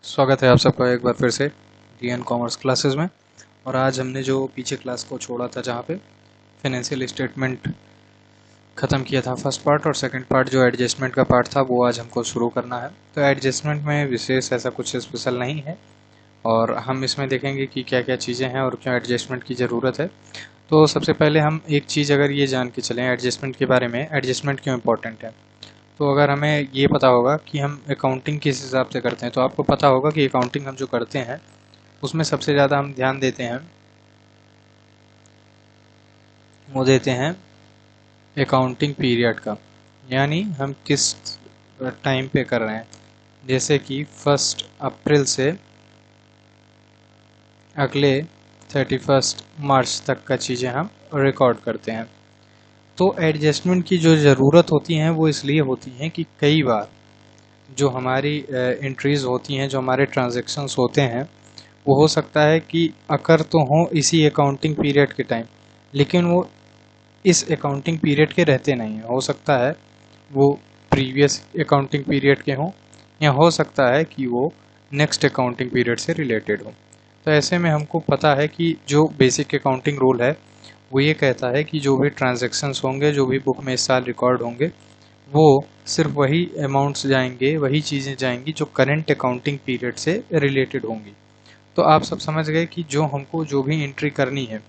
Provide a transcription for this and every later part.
स्वागत है आप सबका एक बार फिर से डीएन कॉमर्स क्लासेस में। और आज हमने जो पीछे क्लास को छोड़ा था जहाँ पे फाइनेंशियल स्टेटमेंट ख़त्म किया था फर्स्ट पार्ट, और सेकंड पार्ट जो एडजस्टमेंट का पार्ट था वो आज हमको शुरू करना है। तो एडजस्टमेंट में विशेष ऐसा कुछ स्पेशल नहीं है और हम इसमें देखेंगे कि क्या क्या चीज़ें हैं और क्यों एडजस्टमेंट की ज़रूरत है। तो सबसे पहले हम एक चीज़ अगर ये जान के चलें एडजस्टमेंट के बारे में, एडजस्टमेंट क्यों इम्पोर्टेंट है। तो अगर हमें ये पता होगा कि हम अकाउंटिंग किस हिसाब से करते हैं, तो आपको पता होगा कि अकाउंटिंग हम जो करते हैं उसमें सबसे ज़्यादा हम ध्यान देते हैं, वो देते हैं अकाउंटिंग पीरियड का, यानी हम किस टाइम पे कर रहे हैं। जैसे कि 1 अप्रैल से अगले 31 मार्च तक का चीज़ें हम रिकॉर्ड करते हैं। तो एडजस्टमेंट की जो ज़रूरत होती हैं वो इसलिए होती हैं कि कई बार जो हमारी एंट्रीज़ होती हैं, जो हमारे ट्रांजैक्शंस होते हैं, वो हो सकता है कि अकर तो हों इसी अकाउंटिंग पीरियड के टाइम, लेकिन वो इस अकाउंटिंग पीरियड के रहते नहीं हैं। हो सकता है वो प्रीवियस अकाउंटिंग पीरियड के हों, या हो सकता है कि वो नेक्स्ट अकाउंटिंग पीरियड से रिलेटेड हो। तो ऐसे में हमको पता है कि जो बेसिक अकाउंटिंग रूल है वो ये कहता है कि जो भी ट्रांजैक्शंस होंगे, जो भी बुक में इस साल रिकॉर्ड होंगे, वो सिर्फ वही अमाउंट्स जाएंगे, वही चीज़ें जाएंगी जो करंट अकाउंटिंग पीरियड से रिलेटेड होंगी। तो आप सब समझ गए कि जो हमको जो भी एंट्री करनी है,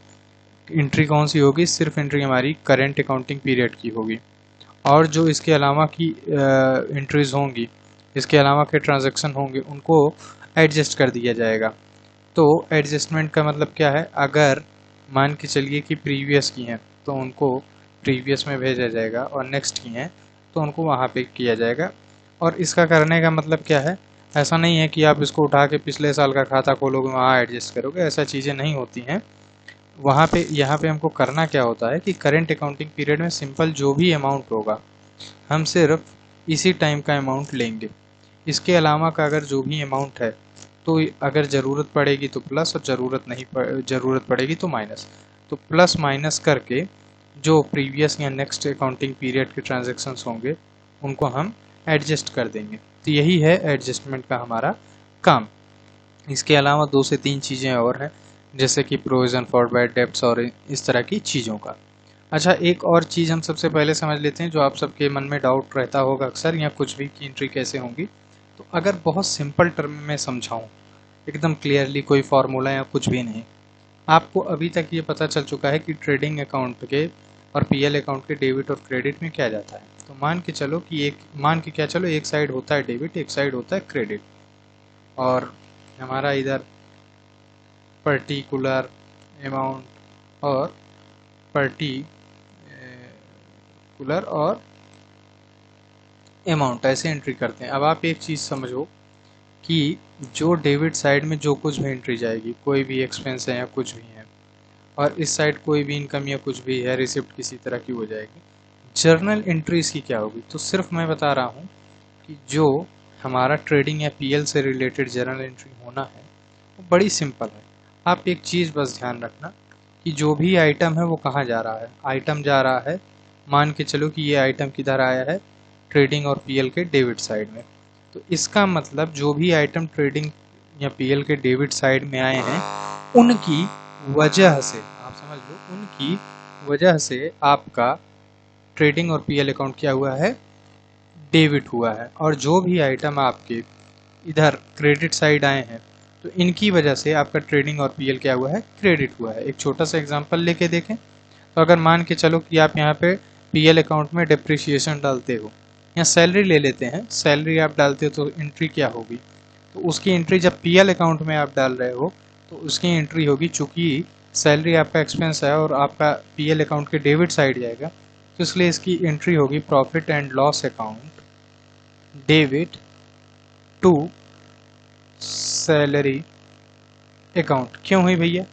एंट्री कौन सी होगी, सिर्फ एंट्री हमारी करंट अकाउंटिंग पीरियड की होगी। और जो इसके अलावा की एंट्रीज होंगी, इसके अलावा के ट्रांजैक्शन होंगे, उनको एडजस्ट कर दिया जाएगा। तो एडजस्टमेंट का मतलब क्या है, अगर मान के चलिए कि प्रीवियस की हैं तो उनको प्रीवियस में भेजा जाएगा, और नेक्स्ट की हैं तो उनको वहाँ पे किया जाएगा। और इसका करने का मतलब क्या है, ऐसा नहीं है कि आप इसको उठा के पिछले साल का खाता खोलोगे वहाँ एडजस्ट करोगे, ऐसा चीज़ें नहीं होती हैं। वहाँ पे यहाँ पे हमको करना क्या होता है कि करंट अकाउंटिंग पीरियड में सिंपल जो भी अमाउंट होगा हम सिर्फ इसी टाइम का अमाउंट लेंगे। इसके अलावा का अगर जो भी अमाउंट है, तो अगर ज़रूरत पड़ेगी तो प्लस, और ज़रूरत पड़ेगी तो माइनस। तो प्लस माइनस करके जो प्रीवियस या नेक्स्ट अकाउंटिंग पीरियड के ट्रांजेक्शन्स होंगे उनको हम एडजस्ट कर देंगे। तो यही है एडजस्टमेंट का हमारा काम। इसके अलावा 2 से 3 चीज़ें और हैं, जैसे कि प्रोविज़न फॉर बैड डेब्ट्स और इस तरह की चीज़ों का। अच्छा, एक और चीज़ हम सबसे पहले समझ लेते हैं जो आप सबके मन में डाउट रहता होगा अक्सर, या कुछ भी की एंट्री कैसे होंगी। तो अगर बहुत सिंपल टर्म में समझाऊँ, एकदम क्लियरली, कोई फार्मूला या कुछ भी नहीं, आपको अभी तक ये पता चल चुका है कि ट्रेडिंग अकाउंट के और पीएल अकाउंट के डेबिट और क्रेडिट में क्या जाता है। तो मान के क्या चलो, एक साइड होता है डेबिट, एक साइड होता है क्रेडिट, और हमारा इधर पर्टिकुलर अमाउंट और पर्टिकुलर और अमाउंट ऐसे एंट्री करते हैं। अब आप एक चीज़ समझो कि जो डेबिट साइड में जो कुछ भी एंट्री जाएगी, कोई भी एक्सपेंस है या कुछ भी है, और इस साइड कोई भी इनकम या कुछ भी है, रिसिप्ट किसी तरह की हो जाएगी। जर्नल एंट्रीज की क्या होगी, तो सिर्फ मैं बता रहा हूँ कि जो हमारा ट्रेडिंग या पीएल से रिलेटेड जर्नल एंट्री होना है वो बड़ी सिंपल है। आप एक चीज़ बस ध्यान रखना कि जो भी आइटम है वो कहाँ जा रहा है। आइटम जा रहा है, मान के चलो कि ये आइटम किधर आया है, ट्रेडिंग और पीएल के डेबिट साइड में। तो इसका मतलब जो भी आइटम ट्रेडिंग या पीएल के डेबिट साइड में आए हैं, उनकी वजह से, आप समझ लो, उनकी वजह से आपका ट्रेडिंग और पीएल अकाउंट क्या हुआ है, डेबिट हुआ है। और जो भी आइटम आपके इधर क्रेडिट साइड आए हैं, तो इनकी वजह से आपका ट्रेडिंग और पीएल क्या हुआ है, क्रेडिट हुआ है। एक छोटा सा एग्जांपल लेके देखें, तो अगर मान के चलो कि आप यहाँ पे पीएल अकाउंट में डिप्रिसिएशन डालते हो, या सैलरी ले लेते हैं, सैलरी आप डालते हो तो एंट्री क्या होगी, तो उसकी एंट्री जब पीएल अकाउंट में आप डाल रहे हो तो उसकी एंट्री होगी, चूंकि सैलरी आपका एक्सपेंस है और आपका पीएल अकाउंट के डेबिट साइड जाएगा, तो इसलिए इसकी एंट्री होगी profit and loss account debit to salary account. क्यों हुई भैया,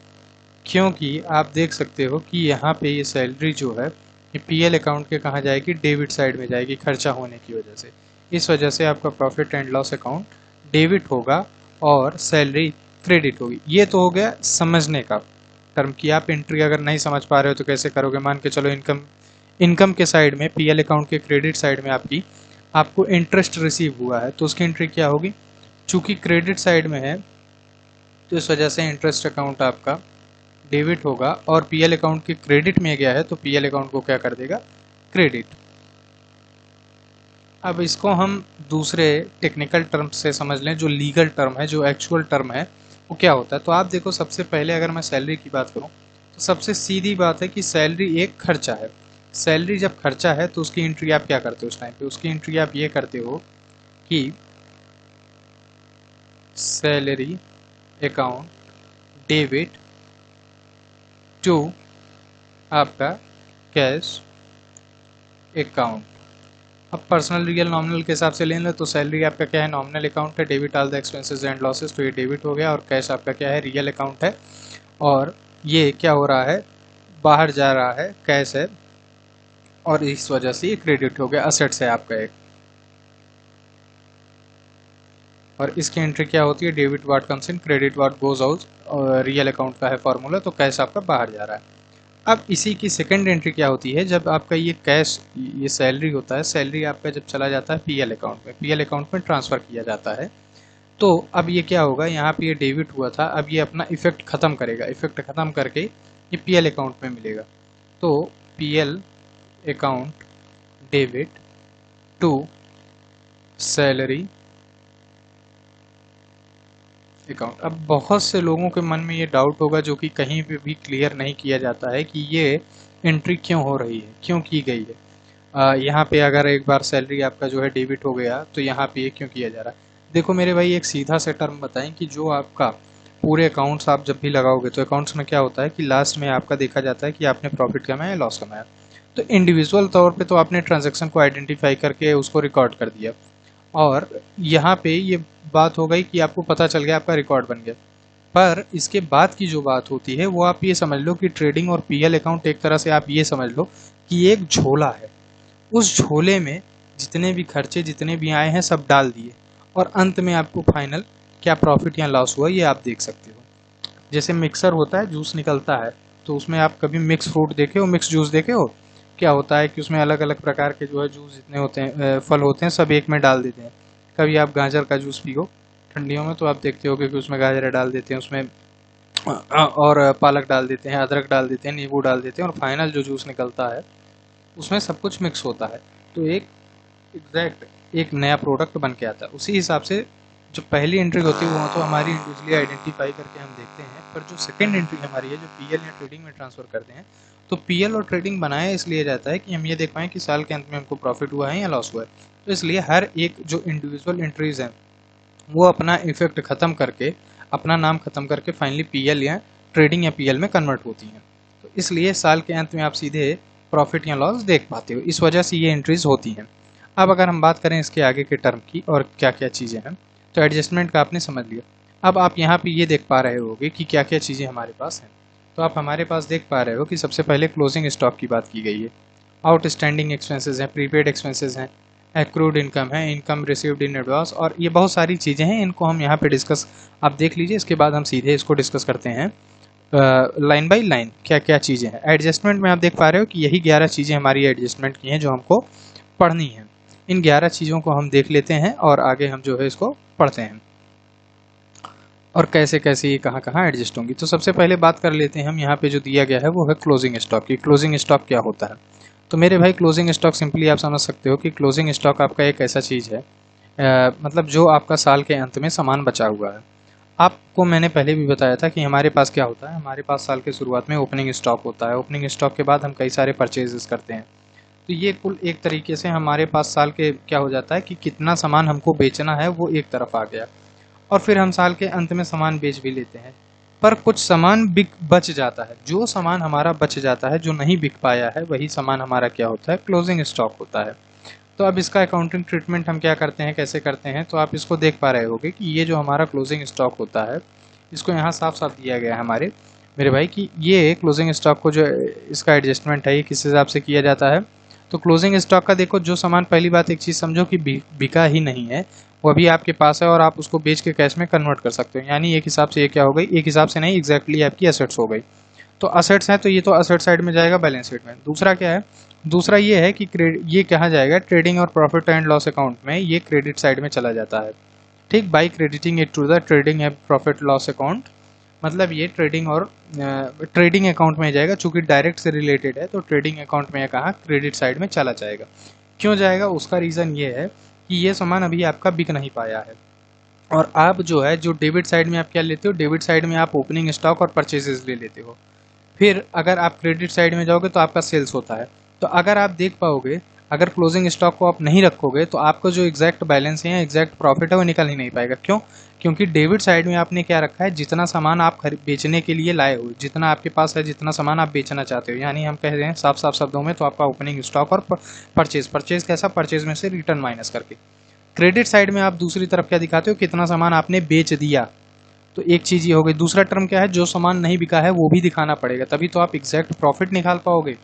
क्योंकि आप देख सकते हो कि यहाँ पे ये सैलरी जो है ये पीएल अकाउंट के कहाँ जाएगी, डेबिट साइड में जाएगी, खर्चा होने की वजह से। इस वजह से आपका profit and loss account debit होगा और सैलरी क्रेडिट होगी। ये तो हो गया समझने का टर्म की। आप एंट्री अगर नहीं समझ पा रहे हो तो कैसे करोगे, मान के चलो इनकम के साइड में, पीएल अकाउंट के क्रेडिट साइड में आपको इंटरेस्ट रिसीव हुआ है, तो उसकी एंट्री क्या होगी, चूंकि क्रेडिट साइड में है तो इस वजह से इंटरेस्ट अकाउंट आपका डेबिट होगा, और पीएल अकाउंट के क्रेडिट में गया है तो पीएल अकाउंट को क्या कर देगा, क्रेडिट। अब इसको हम दूसरे टेक्निकल टर्म से समझ लें, जो लीगल टर्म है, जो एक्चुअल टर्म है, वो क्या होता है। तो आप देखो, सबसे पहले अगर मैं सैलरी की बात करूं तो सबसे सीधी बात है कि सैलरी एक खर्चा है। सैलरी जब खर्चा है तो उसकी एंट्री आप क्या करते हो उस टाइम पे, उसकी एंट्री आप ये करते हो कि सैलरी अकाउंट डेबिट टू आपका कैश अकाउंट। अब पर्सनल रियल नॉमिनल के हिसाब से ले लो तो सैलरी आपका क्या है, नॉमिनल अकाउंट है, debit all the expenses and losses, तो ये डेबिट हो गया, और कैश आपका क्या है, रियल अकाउंट है, और ये क्या हो रहा है, बाहर जा रहा है, कैश है, और इस वजह से ये क्रेडिट हो गया, असेट्स है आपका एक। और इसकी एंट्री क्या होती है, debit what comes in, credit what goes out, और रियल अकाउंट का है फॉर्मूला, तो कैश आपका बाहर जा रहा है। अब इसी की सेकंड एंट्री क्या होती है, जब आपका ये कैश, ये सैलरी होता है, सैलरी आपका जब चला जाता है पीएल अकाउंट में, पीएल अकाउंट में ट्रांसफर किया जाता है, तो अब ये क्या होगा, यहाँ पे ये डेबिट हुआ था, अब ये अपना इफेक्ट खत्म करेगा, इफेक्ट खत्म करके ये पीएल अकाउंट में मिलेगा। तो PL account debit to salary account. अब बहुत से लोगों के मन में ये डाउट होगा, जो कि कहीं पे भी क्लियर नहीं किया जाता है, कि ये एंट्री क्यों हो रही है, क्यों की गई है। यहाँ पे अगर एक बार सैलरी आपका जो है डेबिट हो गया तो यहाँ पे ये क्यों किया जा रहा है। देखो मेरे भाई, एक सीधा से टर्म बताएं कि जो आपका पूरे अकाउंट्स आप जब भी लगाओगे तो अकाउंट्स में क्या होता है कि लास्ट में आपका देखा जाता है कि आपने प्रॉफिट कमाया, लॉस कमाया। तो इंडिविजुअल तौर पे तो आपने ट्रांजैक्शन को आइडेंटिफाई करके उसको रिकॉर्ड कर दिया, और यहाँ पे ये बात हो गई कि आपको पता चल गया, आपका रिकॉर्ड बन गया। पर इसके बाद की जो बात होती है वो आप ये समझ लो कि ट्रेडिंग और पीएल अकाउंट एक तरह से आप ये समझ लो कि एक झोला है, उस झोले में जितने भी खर्चे जितने भी आए हैं सब डाल दिए, और अंत में आपको फाइनल क्या प्रॉफिट या लॉस हुआ ये आप देख सकते हो। जैसे मिक्सर होता है, जूस निकलता है, तो उसमें आप कभी मिक्स फ्रूट देखे हो, मिक्स जूस देखे हो, क्या होता है कि उसमें अलग अलग प्रकार के जो है जूस जितने होते हैं, फल होते हैं, सब एक में डाल देते हैं। कभी आप गाजर का जूस पियो ठंडियों में तो आप देखते हो कि उसमें गाजर डाल देते हैं, उसमें और पालक डाल देते हैं, अदरक डाल देते हैं, नींबू डाल देते हैं, और फाइनल जो जूस निकलता है उसमें सब कुछ मिक्स होता है, तो एक एग्जैक्ट एक नया प्रोडक्ट बन के आता है। उसी हिसाब से जो पहली एंट्री होती है वो तो हमारी इंडिविजुअली आइडेंटिफाई करके हम देखते हैं, पर जो सेकंड एंट्री हमारी है, जो पीएल या ट्रेडिंग में ट्रांसफर करते हैं, तो पीएल और ट्रेडिंग बनाया इसलिए जाता है कि हम ये देख पाएँ कि साल के अंत में हमको प्रॉफिट हुआ है या लॉस हुआ है। तो इसलिए हर एक जो इंडिविजुअल एंट्रीज हैं वो अपना इफेक्ट खत्म करके, अपना नाम खत्म करके फाइनली पीएल या ट्रेडिंग या पीएल में कन्वर्ट होती हैं। तो इसलिए साल के अंत में आप सीधे प्रॉफिट या लॉस देख पाते हो, इस वजह से ये एंट्रीज होती हैं। अब अगर हम बात करें इसके आगे के टर्म की और क्या क्या चीज़ें हैं, तो एडजस्टमेंट का आपने समझ लिया। अब आप यहाँ पे ये देख पा रहे होगे कि क्या क्या चीज़ें हमारे पास हैं। तो आप हमारे पास देख पा रहे हो कि सबसे पहले क्लोजिंग स्टॉक की बात की गई है, आउटस्टैंडिंग एक्सपेंसेस हैं, प्रीपेड एक्सपेंसेस हैं, एक्रूड इनकम है, इनकम रिसीव्ड इन एडवांस, और ये बहुत सारी चीज़ें हैं, इनको हम यहाँ पे डिस्कस आप देख लीजिए। इसके बाद हम सीधे इसको डिस्कस करते हैं लाइन बाय लाइन, क्या क्या चीज़ें हैं। एडजस्टमेंट में आप देख पा रहे हो कि यही 11 चीज़ें हमारी एडजस्टमेंट की हैं जो हमको पढ़नी है। इन 11 चीज़ों को हम देख लेते हैं और आगे हम जो है इसको पढ़ते हैं और कैसे कैसे ये कहाँ कहाँ एडजस्ट होंगी। तो सबसे पहले बात कर लेते हैं हम, यहाँ पे जो दिया गया है वो है क्लोजिंग स्टॉक की। क्लोजिंग स्टॉक क्या होता है, तो मेरे भाई क्लोजिंग स्टॉक सिंपली आप समझ सकते हो कि क्लोजिंग स्टॉक आपका एक ऐसा चीज़ है, मतलब जो आपका साल के अंत में सामान बचा हुआ है। आपको मैंने पहले भी बताया था कि हमारे पास क्या होता है, हमारे पास साल के शुरुआत में ओपनिंग स्टॉक होता है। ओपनिंग स्टॉक के बाद हम कई सारे परचेजेस करते हैं, तो ये कुल एक तरीके से हमारे पास साल के क्या हो जाता है कि कितना सामान हमको बेचना है वो एक तरफ आ गया, और फिर हम साल के अंत में सामान बेच भी लेते हैं। पर कुछ सामान बच जाता है, जो सामान हमारा बच जाता है, जो नहीं बिक पाया है, वही सामान हमारा क्या होता है, क्लोजिंग स्टॉक होता है। तो अब इसका अकाउंटिंग ट्रीटमेंट हम क्या करते हैं, कैसे करते हैं, तो आप इसको देख पा रहे होगे कि ये जो हमारा क्लोजिंग स्टॉक होता है, इसको यहाँ साफ साफ दिया गया है हमारे मेरे भाई कि ये क्लोजिंग स्टॉक को जो इसका एडजस्टमेंट है ये किस हिसाब से किया जाता है। तो क्लोजिंग स्टॉक का देखो, जो सामान, पहली बात एक चीज़ समझो कि बिका ही नहीं है, वो अभी आपके पास है और आप उसको बेच के कैश में कन्वर्ट कर सकते हो। यानी एक हिसाब से ये क्या हो गई, एक हिसाब से नहीं, एग्जैक्टली आपकी असेट्स हो गई। तो असेट्स हैं तो ये तो असेट साइड में जाएगा बैलेंस शीट में। दूसरा क्या है, दूसरा ये है कि ये कहाँ जाएगा, ट्रेडिंग और प्रॉफिट एंड लॉस अकाउंट में, ये क्रेडिट साइड में चला जाता है। ठीक, by crediting it to the trading and profit loss account, मतलब ये ट्रेडिंग और ट्रेडिंग अकाउंट में जाएगा, चूंकि डायरेक्ट से रिलेटेड है तो ट्रेडिंग अकाउंट में कहा क्रेडिट साइड में चला जाएगा। क्यों जाएगा, उसका रीज़न ये है कि ये सामान अभी आपका बिक नहीं पाया है, और आप जो है जो डेबिट साइड में आप क्या लेते हो, डेबिट साइड में आप ओपनिंग स्टॉक और परचेजेस ले लेते हो। फिर अगर आप क्रेडिट साइड में जाओगे तो आपका सेल्स होता है। तो अगर आप देख पाओगे, अगर क्लोजिंग स्टॉक को आप नहीं रखोगे तो आपका जो एग्जैक्ट बैलेंस है या एग्जैक्ट प्रॉफिट है वो निकल ही नहीं पाएगा। क्यों, क्योंकि डेबिट साइड में आपने क्या रखा है, जितना सामान आप बेचने के लिए लाए हो, जितना आपके पास है, जितना सामान आप बेचना चाहते हो, यानी हम कह रहे हैं साफ साफ शब्दों में तो आपका ओपनिंग स्टॉक और परचेज कैसा, परचेज में से रिटर्न माइनस करके। क्रेडिट साइड में आप दूसरी तरफ क्या दिखाते हो, कितना सामान आपने बेच दिया। तो एक चीज ये हो गई। दूसरा टर्म क्या है, जो सामान नहीं बिका है वो भी दिखाना पड़ेगा, तभी तो आप एग्जैक्ट प्रॉफिट निकाल पाओगे।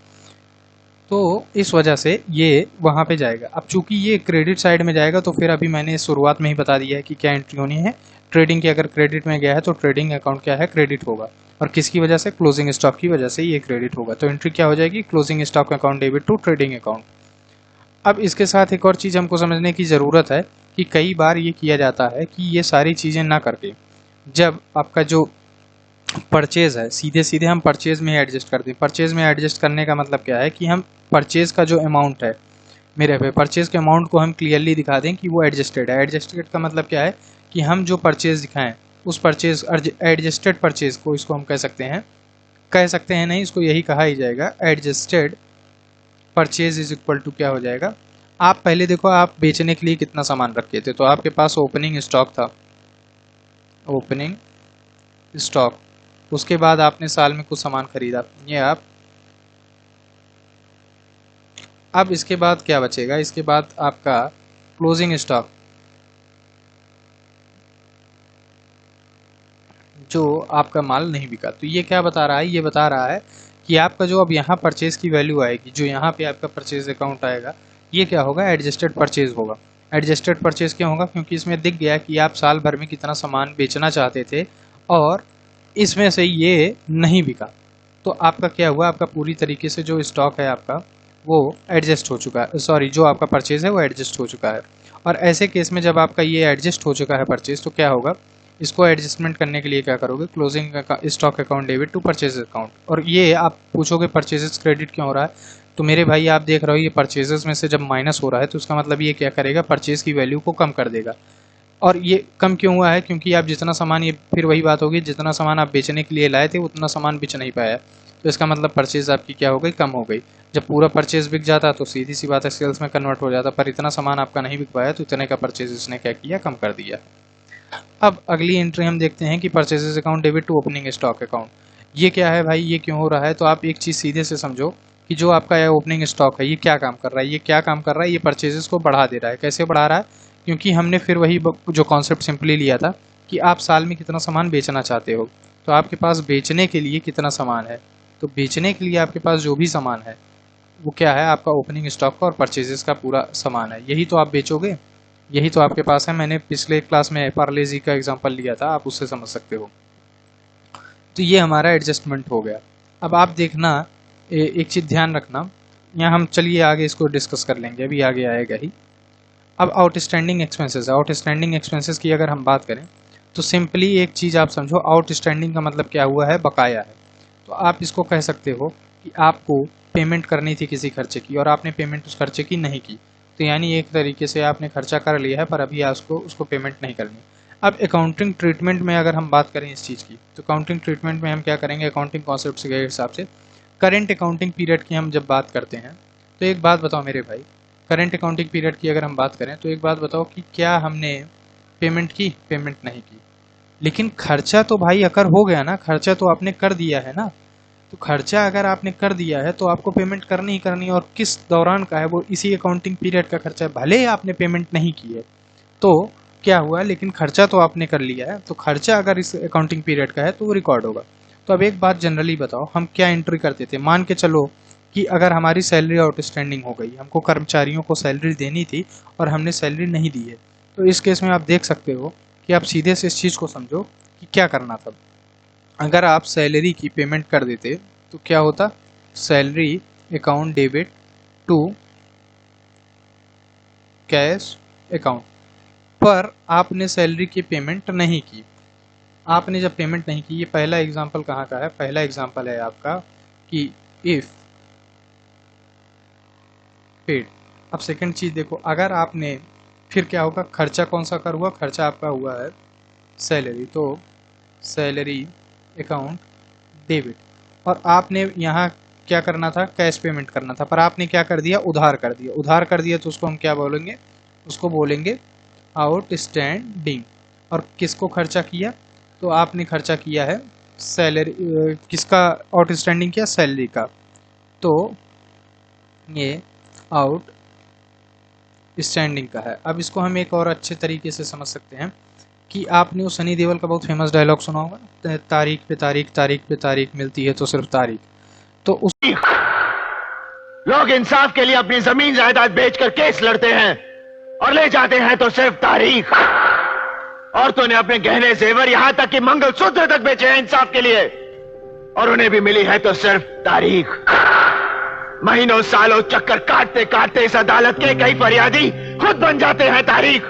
तो इस वजह से ये वहां पे जाएगा। अब चूंकि ये क्रेडिट साइड में जाएगा तो फिर अभी मैंने शुरुआत में ही बता दिया है कि क्या एंट्री होनी है ट्रेडिंग की। अगर क्रेडिट में गया है तो ट्रेडिंग अकाउंट क्या है, क्रेडिट होगा, और किसकी वजह से, क्लोजिंग स्टॉक की वजह से ये क्रेडिट होगा। तो एंट्री क्या हो जाएगी, closing stock account debit to trading account. अब इसके साथ एक और चीज हमको समझने की जरूरत है कि कई बार ये किया जाता है कि ये सारी चीजें ना करके जब आपका जो परचेज है सीधे सीधे हम परचेज में एडजस्ट कर दें। परचेज में एडजस्ट करने का मतलब क्या है कि हम परचेज का जो अमाउंट है मेरे पे, परचेज के अमाउंट को हम क्लियरली दिखा दें कि वो एडजस्टेड है। एडजस्टेड का मतलब क्या है कि हम जो परचेज दिखाएं उस परचेज एडजस्टेड परचेज को, इसको हम कह सकते हैं नहीं, इसको यही कहा ही जाएगा, adjusted purchase is equal to क्या हो जाएगा। आप पहले देखो आप बेचने के लिए कितना सामान रखे थे, तो आपके पास ओपनिंग स्टॉक था, ओपनिंग स्टॉक, उसके बाद आपने साल में कुछ सामान खरीदा, ये आप, अब इसके बाद क्या बचेगा, इसके बाद आपका क्लोजिंग स्टॉक, जो आपका माल नहीं बिका। तो ये क्या बता रहा है, ये बता रहा है कि आपका जो अब यहाँ परचेज की वैल्यू आएगी, जो यहाँ पे आपका परचेज अकाउंट आएगा, ये क्या होगा, एडजस्टेड परचेज होगा। एडजस्टेड परचेज क्यों होगा, क्योंकि इसमें दिख गया कि आप साल भर में कितना सामान बेचना चाहते थे और इसमें से ये नहीं बिका। तो आपका क्या हुआ, आपका पूरी तरीके से जो स्टॉक है आपका वो एडजस्ट हो चुका है, सॉरी जो आपका परचेज है वो एडजस्ट हो चुका है। और ऐसे केस में जब आपका ये एडजस्ट हो चुका है परचेज, तो क्या होगा, इसको एडजस्टमेंट करने के लिए क्या करोगे, closing stock account debit to purchase account. और ये आप पूछोगे परचेजेस क्रेडिट क्यों हो रहा है, तो मेरे भाई आप देख रहे हो ये परचेजेस में से जब माइनस हो रहा है तो उसका मतलब ये क्या करेगा, परचेज की वैल्यू को कम कर देगा। और ये कम क्यों हुआ है, क्योंकि आप जितना सामान, ये फिर वही बात होगी, जितना सामान आप बेचने के लिए लाए थे उतना सामान बेच नहीं पाया, तो इसका मतलब परचेज आपकी क्या हो गई, कम हो गई। जब पूरा परचेज बिक जाता तो सीधी सी बात है सेल्स में कन्वर्ट हो जाता, पर इतना सामान आपका नहीं बिक पाया तो इतने का परचेज इसने क्या किया, कम कर दिया। अब अगली एंट्री हम देखते हैं कि purchases account debit to opening stock account. ये क्या है भाई, ये क्यों हो रहा है, तो आप एक चीज़ सीधे से समझो कि जो आपका यह ओपनिंग स्टॉक है ये क्या काम कर रहा है, ये क्या काम कर रहा है, ये परचेजेस को बढ़ा दे रहा है। कैसे बढ़ा रहा है, क्योंकि हमने फिर वही जो कॉन्सेप्ट सिंपली लिया था कि आप साल में कितना सामान बेचना चाहते हो, तो आपके पास बेचने के लिए कितना सामान है, तो बेचने के लिए आपके पास जो भी सामान है वो क्या है, आपका ओपनिंग स्टॉक का और परचेजेस का पूरा सामान है, यही तो आप बेचोगे, यही तो आपके पास है। मैंने पिछले क्लास में पार्ले जी का एग्जांपल लिया था, आप उससे समझ सकते हो। तो ये हमारा एडजस्टमेंट हो गया। अब आप देखना एक चीज़ ध्यान रखना, यहाँ हम चलिए आगे इसको डिस्कस कर लेंगे, अभी आगे आएगा ही। अब आउटस्टैंडिंग एक्सपेंसेस, आउटस्टैंडिंग एक्सपेंसेस की अगर हम बात करें तो सिंपली एक चीज़ आप समझो, आउटस्टैंडिंग का मतलब क्या हुआ है, बकाया है। तो आप इसको कह सकते हो कि आपको पेमेंट करनी थी किसी खर्चे की और आपने पेमेंट उस खर्चे की नहीं की, तो यानी एक तरीके से आपने खर्चा कर लिया है पर अभी उसको पेमेंट नहीं करनी। अब अकाउंटिंग ट्रीटमेंट में अगर हम बात करें इस चीज़ की, तो अकाउंटिंग ट्रीटमेंट में हम क्या करेंगे, अकाउंटिंग कॉन्सेप्ट के हिसाब से करेंट अकाउंटिंग पीरियड की हम जब बात करते हैं, तो एक बात बताओ मेरे भाई, करेंट अकाउंटिंग पीरियड की अगर हम बात करें तो एक बात बताओ कि क्या हमने पेमेंट की, पेमेंट नहीं की, लेकिन खर्चा तो भाई अगर हो गया ना, खर्चा तो आपने कर दिया है ना। तो खर्चा अगर आपने कर दिया है तो आपको पेमेंट करनी ही करनी है, और किस दौरान का है, वो इसी अकाउंटिंग पीरियड का खर्चा है। भले ही आपने पेमेंट नहीं की है तो क्या हुआ, लेकिन खर्चा तो आपने कर लिया है, तो खर्चा अगर इस अकाउंटिंग पीरियड का है तो वो रिकॉर्ड होगा। तो अब एक बात जनरली बताओ, हम क्या एंट्री करते थे, मान के चलो कि अगर हमारी सैलरी आउटस्टैंडिंग हो गई, हमको कर्मचारियों को सैलरी देनी थी और हमने सैलरी नहीं दी है, तो इस केस में आप देख सकते हो कि आप सीधे से इस चीज़ को समझो कि क्या करना था। अगर आप सैलरी की पेमेंट कर देते तो क्या होता, salary account debit to cash account, पर आपने सैलरी की पेमेंट नहीं की। आपने जब पेमेंट नहीं की, ये पहला एग्जाम्पल कहाँ का है, पहला एग्जाम्पल है आपका कि इफ पेड। अब सेकंड चीज देखो, अगर आपने, फिर क्या होगा, खर्चा कौन सा कर हुआ, खर्चा आपका हुआ है सैलरी, तो सैलरी अकाउंट डेबिट। और आपने यहाँ क्या करना था, कैश पेमेंट करना था, पर आपने क्या कर दिया, उधार कर दिया। उधार कर दिया तो उसको हम क्या बोलेंगे, उसको बोलेंगे आउटस्टैंडिंग। और किसको खर्चा किया, तो आपने खर्चा किया है सैलरी, किसका आउटस्टैंडिंग किया, सैलरी का, तो ये आउट स्टैंडिंग का है। अब इसको हम एक और अच्छे तरीके से समझ सकते हैं कि आपने वो सनी देओल का बहुत फेमस डायलॉग सुना होगा, तारीख पे तारीख, तारीख पे तारीख मिलती है तो सिर्फ तारीख। तो उस लोग इंसाफ के लिए अपनी जमीन जायदाद बेचकर केस लड़ते हैं और ले जाते हैं तो सिर्फ तारीख। औरतों ने अपने गहने जेवर यहां तक कि मंगलसूत्र तक बेचे हैं इंसाफ के लिए, और उन्हें भी मिली है तो सिर्फ तारीख। महीनों सालों चक्कर काटते काटते इस अदालत के कई फरियादी खुद बन जाते हैं तारीख,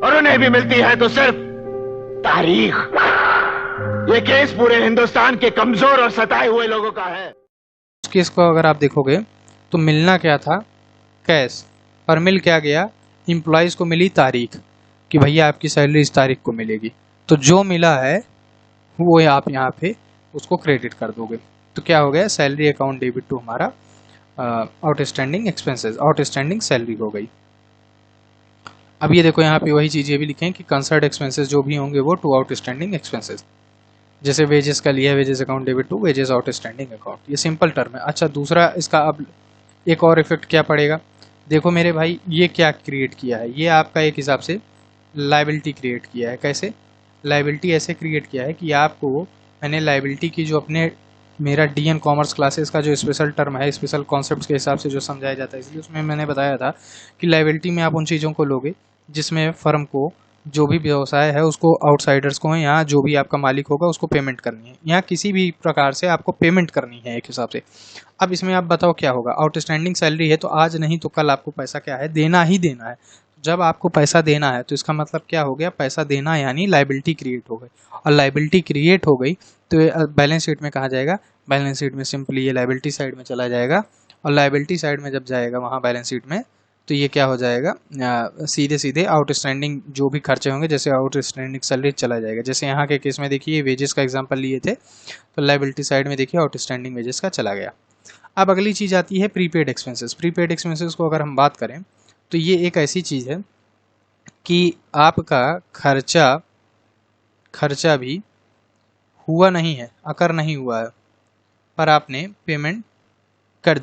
और उन्हें भी मिलती है तो सिर्फ तारीख। ये केस पूरे हिंदुस्तान के कमजोर और सताए हुए लोगों का है। उस केस को अगर आप देखोगे तो मिलना क्या था, कैश, पर मिल क्या गया, एम्प्लॉयज को मिली तारीख कि भैया आपकी सैलरी इस तारीख को मिलेगी। तो जो मिला है वो आप यहाँ पे उसको क्रेडिट कर दोगे, तो क्या हो गया, सैलरी अकाउंट डेबिट टू हमारा आउटस्टैंडिंग एक्सपेंसेस, आउटस्टैंडिंग सैलरी हो गई। अब ये देखो यहाँ पे वही चीज़ ये भी लिखे हैं कि कंसर्ट एक्सपेंसेस जो भी होंगे वो टू आउटस्टैंडिंग एक्सपेंसेस। जैसे वेजेस का लिया है, wages account debit to wages outstanding account, ये सिंपल टर्म है। अच्छा, दूसरा इसका अब एक और इफेक्ट क्या पड़ेगा, देखो मेरे भाई, ये क्या क्रिएट किया है, ये आपका एक हिसाब से लाइबिलिटी क्रिएट किया है। कैसे लाइबिलिटी, ऐसे क्रिएट किया है कि आपको मैंने लाइबिलिटी की जो अपने, मेरा डीएन कॉमर्स क्लासेस का जो स्पेशल टर्म है, स्पेशल कॉन्सेप्ट्स के हिसाब से जो समझाया जाता है, इसलिए उसमें मैंने बताया था कि लाइबिलिटी में आप उन चीज़ों को लोगे जिसमें फर्म को, जो भी व्यवसाय है उसको, आउटसाइडर्स को, यहाँ जो भी आपका मालिक होगा उसको पेमेंट करनी है, यहाँ किसी भी प्रकार से आपको पेमेंट करनी है एक हिसाब से। अब इसमें आप बताओ क्या होगा, आउटस्टैंडिंग सैलरी है तो आज नहीं तो कल आपको पैसा क्या है, देना ही देना है। जब आपको पैसा देना है तो इसका मतलब क्या हो गया, पैसा देना यानी लाइबिलिटी क्रिएट हो गई, और लाइबिलिटी क्रिएट हो गई तो बैलेंस शीट में कहा जाएगा, बैलेंस शीट में सिंपली ये लाइबिलिटी साइड में चला जाएगा, और लाइबिलिटी साइड में जब जाएगा वहाँ बैलेंस शीट में, तो ये क्या हो जाएगा, सीधे सीधे आउटस्टैंडिंग जो भी खर्चे होंगे, जैसे आउटस्टैंडिंग सैलरी चला जाएगा। जैसे यहाँ के केस में देखिए वेजेस का एग्जांपल लिए थे, तो लाइबिलिटी साइड में देखिए आउटस्टैंडिंग वेजेस का चला गया। अब अगली चीज़ आती है प्रीपेड एक्सपेंसेस। प्रीपेड एक्सपेंसेस को अगर हम बात करें तो ये एक ऐसी चीज़ है कि आपका खर्चा भी हुआ नहीं है, अकर नहीं हुआ है, पर आपने पेमेंट कर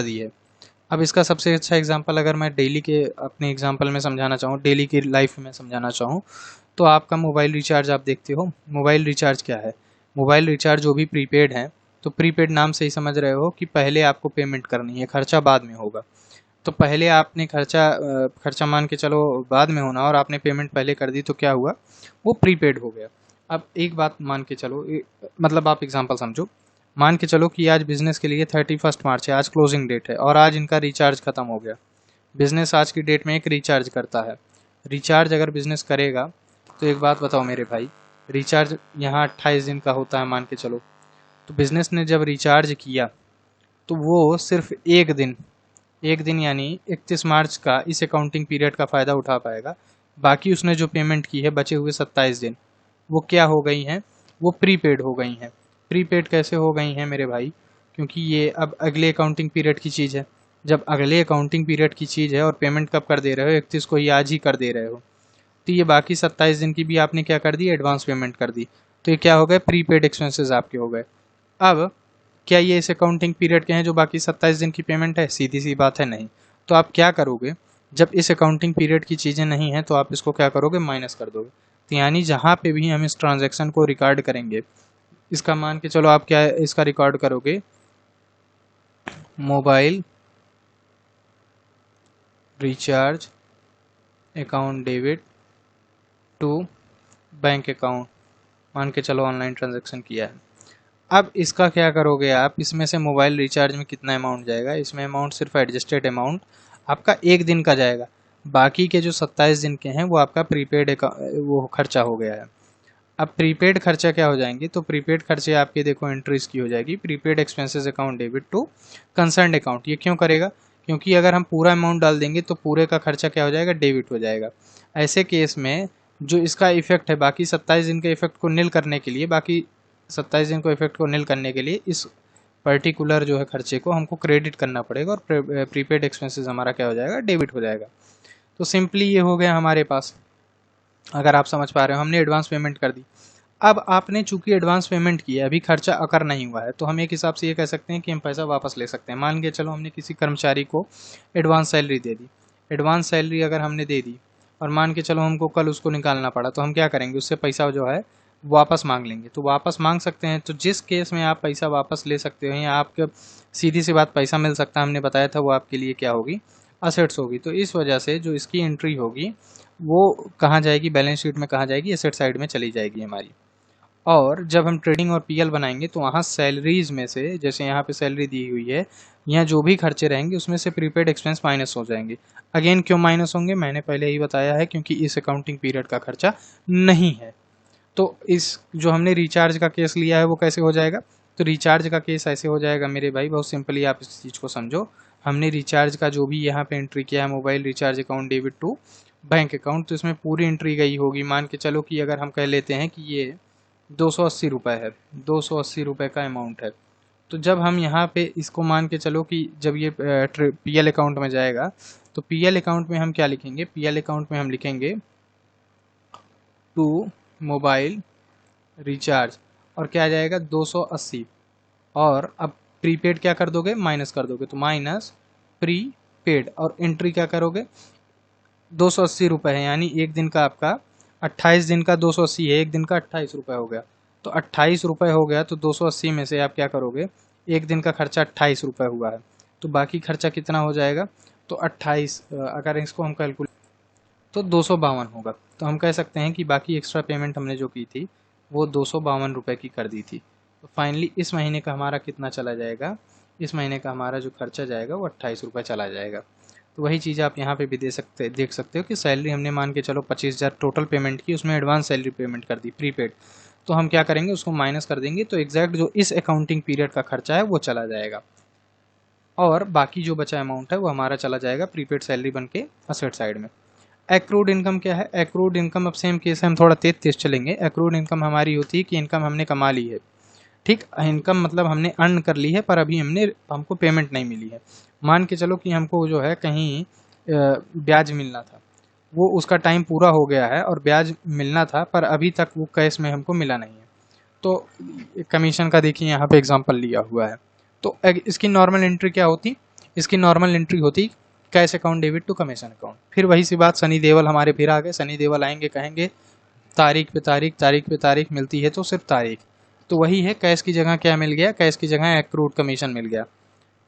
दी है, अब इसका सबसे अच्छा एग्जांपल अगर मैं डेली के अपने एग्जांपल में समझाना चाहूँ, डेली की लाइफ में समझाना चाहूँ, तो आपका मोबाइल रिचार्ज आप देखते हो, मोबाइल रिचार्ज क्या है, मोबाइल रिचार्ज जो भी प्रीपेड है, तो प्रीपेड नाम से ही समझ रहे हो कि पहले आपको पेमेंट करनी है, खर्चा बाद में होगा। तो पहले आपने खर्चा मान के चलो बाद में होना, और आपने पेमेंट पहले कर दी, तो क्या हुआ, वो प्रीपेड हो गया। अब एक बात मान के चलो, मतलब आप एग्जांपल समझो, मान के चलो कि आज बिजनेस के लिए 31 मार्च है, आज क्लोजिंग डेट है, और आज इनका रिचार्ज खत्म हो गया। बिजनेस आज की डेट में एक रिचार्ज करता है, रिचार्ज अगर बिजनेस करेगा, तो एक बात बताओ मेरे भाई, रिचार्ज यहाँ 28 दिन का होता है मान के चलो, तो बिजनेस ने जब रिचार्ज किया तो वो सिर्फ एक दिन यानी 31 मार्च का इस अकाउंटिंग पीरियड का फ़ायदा उठा पाएगा। बाकी उसने जो पेमेंट की है बचे हुए 27 दिन, वो क्या हो गई हैं, वो प्रीपेड हो गई हैं। प्रीपेड कैसे हो गई हैं मेरे भाई, क्योंकि ये अब अगले अकाउंटिंग पीरियड की चीज़ है। जब अगले अकाउंटिंग पीरियड की चीज़ है और पेमेंट कब कर दे रहे हो, 31 को ही, आज ही कर दे रहे हो, तो ये बाकी 27 दिन की भी आपने क्या कर दी, एडवांस पेमेंट कर दी, तो ये क्या हो गए, प्रीपेड एक्सपेंसेस आपके हो गए। अब क्या ये इस अकाउंटिंग पीरियड के हैं जो बाकी 27 दिन की पेमेंट है, सीधी सी बात है नहीं। तो आप क्या करोगे, जब इस अकाउंटिंग पीरियड की चीज़ें नहीं हैं तो आप इसको क्या करोगे, माइनस कर दोगे। तो यानी जहाँ पे भी हम इस ट्रांजैक्शन को रिकॉर्ड करेंगे, इसका मान के चलो आप क्या इसका रिकॉर्ड करोगे, mobile recharge account debit to bank account, मान के चलो ऑनलाइन ट्रांजैक्शन किया है। अब इसका क्या करोगे आप, इसमें से मोबाइल रिचार्ज में कितना अमाउंट जाएगा, इसमें अमाउंट सिर्फ एडजस्टेड अमाउंट आपका एक दिन का जाएगा, बाकी के जो 27 दिन के हैं वो आपका प्रीपेड वो खर्चा हो गया है। अब प्रीपेड खर्चा क्या हो जाएंगे, तो प्रीपेड खर्चे आपके देखो एंट्रीज की हो जाएगी, prepaid expenses account debit to concerned account. ये क्यों करेगा, क्योंकि अगर हम पूरा अमाउंट डाल देंगे तो पूरे का खर्चा क्या हो जाएगा, डेबिट हो जाएगा। ऐसे केस में जो इसका इफेक्ट है, बाकी 27 दिन के इफेक्ट को नील करने के लिए, बाकी 27 दिन को इफेक्ट को नील करने के लिए इस पर्टिकुलर जो है खर्चे को हमको क्रेडिट करना पड़ेगा और प्रीपेड एक्सपेंसेस हमारा क्या हो जाएगा, डेबिट हो जाएगा। तो सिंपली ये हो गया हमारे पास, अगर आप समझ पा रहे हो, हमने एडवांस पेमेंट कर दी। अब आपने चूंकि एडवांस पेमेंट किया, अभी खर्चा अकर नहीं हुआ है, तो हम एक हिसाब से ये कह सकते हैं कि हम पैसा वापस ले सकते हैं। मान के चलो हमने किसी कर्मचारी को एडवांस सैलरी दे दी, एडवांस सैलरी अगर हमने दे दी और मान के चलो हमको कल उसको निकालना पड़ा, तो हम क्या करेंगे, उससे पैसा जो है वापस मांग लेंगे। तो वापस मांग सकते हैं, तो जिस केस में आप पैसा वापस ले सकते हो या आपके सीधी सी बात पैसा मिल सकता है, हमने बताया था वो आपके लिए क्या होगी, असेट्स होगी। तो इस वजह से जो इसकी एंट्री होगी वो कहाँ जाएगी, बैलेंस शीट में कहाँ जाएगी, एसेट साइड में चली जाएगी हमारी। और जब हम ट्रेडिंग और पीएल बनाएंगे तो वहाँ सैलरीज में से, जैसे यहाँ पे सैलरी दी हुई है, यहाँ जो भी खर्चे रहेंगे उसमें से प्रीपेड एक्सपेंस माइनस हो जाएंगे। अगेन क्यों माइनस होंगे, मैंने पहले ही बताया है, क्योंकि इस अकाउंटिंग पीरियड का खर्चा नहीं है। तो इस जो हमने रिचार्ज का केस लिया है वो कैसे हो जाएगा, तो रिचार्ज का केस ऐसे हो जाएगा मेरे भाई, बहुत सिंपली आप इस चीज़ को समझो। हमने रिचार्ज का जो भी यहाँ पे एंट्री किया है, mobile recharge account debit to bank account, तो इसमें पूरी एंट्री गई होगी। मान के चलो कि अगर हम कह लेते हैं कि ये 280 रुपये है, 280 रुपये का अमाउंट है, तो जब हम यहाँ पे इसको मान के चलो कि जब ये पीएल अकाउंट में जाएगा, तो पीएल अकाउंट में हम क्या लिखेंगे, पीएल अकाउंट में हम लिखेंगे टू मोबाइल रिचार्ज, और क्या आ जाएगा 280, और अब प्रीपेड क्या कर दोगे, माइनस कर दोगे, तो माइनस प्रीपेड, और एंट्री क्या करोगे, 280 रुपये है, यानी एक दिन का आपका 28 दिन का 280 है, एक दिन का 28 रुपये हो गया। तो 28 रुपये हो गया, तो 280 में से आप क्या करोगे, एक दिन का खर्चा 28 रुपये हुआ है, तो बाकी खर्चा कितना हो जाएगा, तो 28 अगर इसको हम कैलकुलेट तो 252 होगा। तो हम कह सकते हैं कि बाकी एक्स्ट्रा पेमेंट हमने जो की थी वो 252 रुपये की कर दी थी। तो फाइनली इस महीने का हमारा कितना चला जाएगा, इस महीने का हमारा जो खर्चा जाएगा वो 28 रुपये चला जाएगा। तो वही चीज़ आप यहाँ पे भी देख सकते हो कि सैलरी हमने मान के चलो 25,000 टोटल पेमेंट की, उसमें एडवांस सैलरी पेमेंट कर दी प्रीपेड, तो हम क्या करेंगे, उसको माइनस कर देंगे, तो एग्जैक्ट जो इस अकाउंटिंग पीरियड का खर्चा है वो चला जाएगा, और बाकी जो बचा अमाउंट है वो हमारा चला जाएगा प्रीपेड सैलरी बन के असेट साइड में। एक्रूड इनकम क्या है, एक्रूड इनकम अब सेम केस है, हम थोड़ा तेज चलेंगे। एक्रूड इनकम हमारी होती है कि इनकम हमने कमा ली है, ठीक, इनकम मतलब हमने अर्न कर ली है पर अभी हमको पेमेंट नहीं मिली है। मान के चलो कि हमको जो है कहीं ब्याज मिलना था, वो उसका टाइम पूरा हो गया है और ब्याज मिलना था, पर अभी तक वो कैश में हमको मिला नहीं है। तो कमीशन का देखिए यहाँ पे एग्जांपल लिया हुआ है। तो इसकी नॉर्मल एंट्री क्या होती, इसकी नॉर्मल एंट्री होती cash account debit to commission account. फिर वही सी बात, सनी देओल हमारे फिर आ गए, सनी देओल आएंगे, कहेंगे तारीख पे तारीख, तारीख पे तारीख मिलती है तो सिर्फ तारीख। तो वही है, कैश की जगह क्या मिल गया, कैश की जगह एक्रूड कमीशन मिल गया,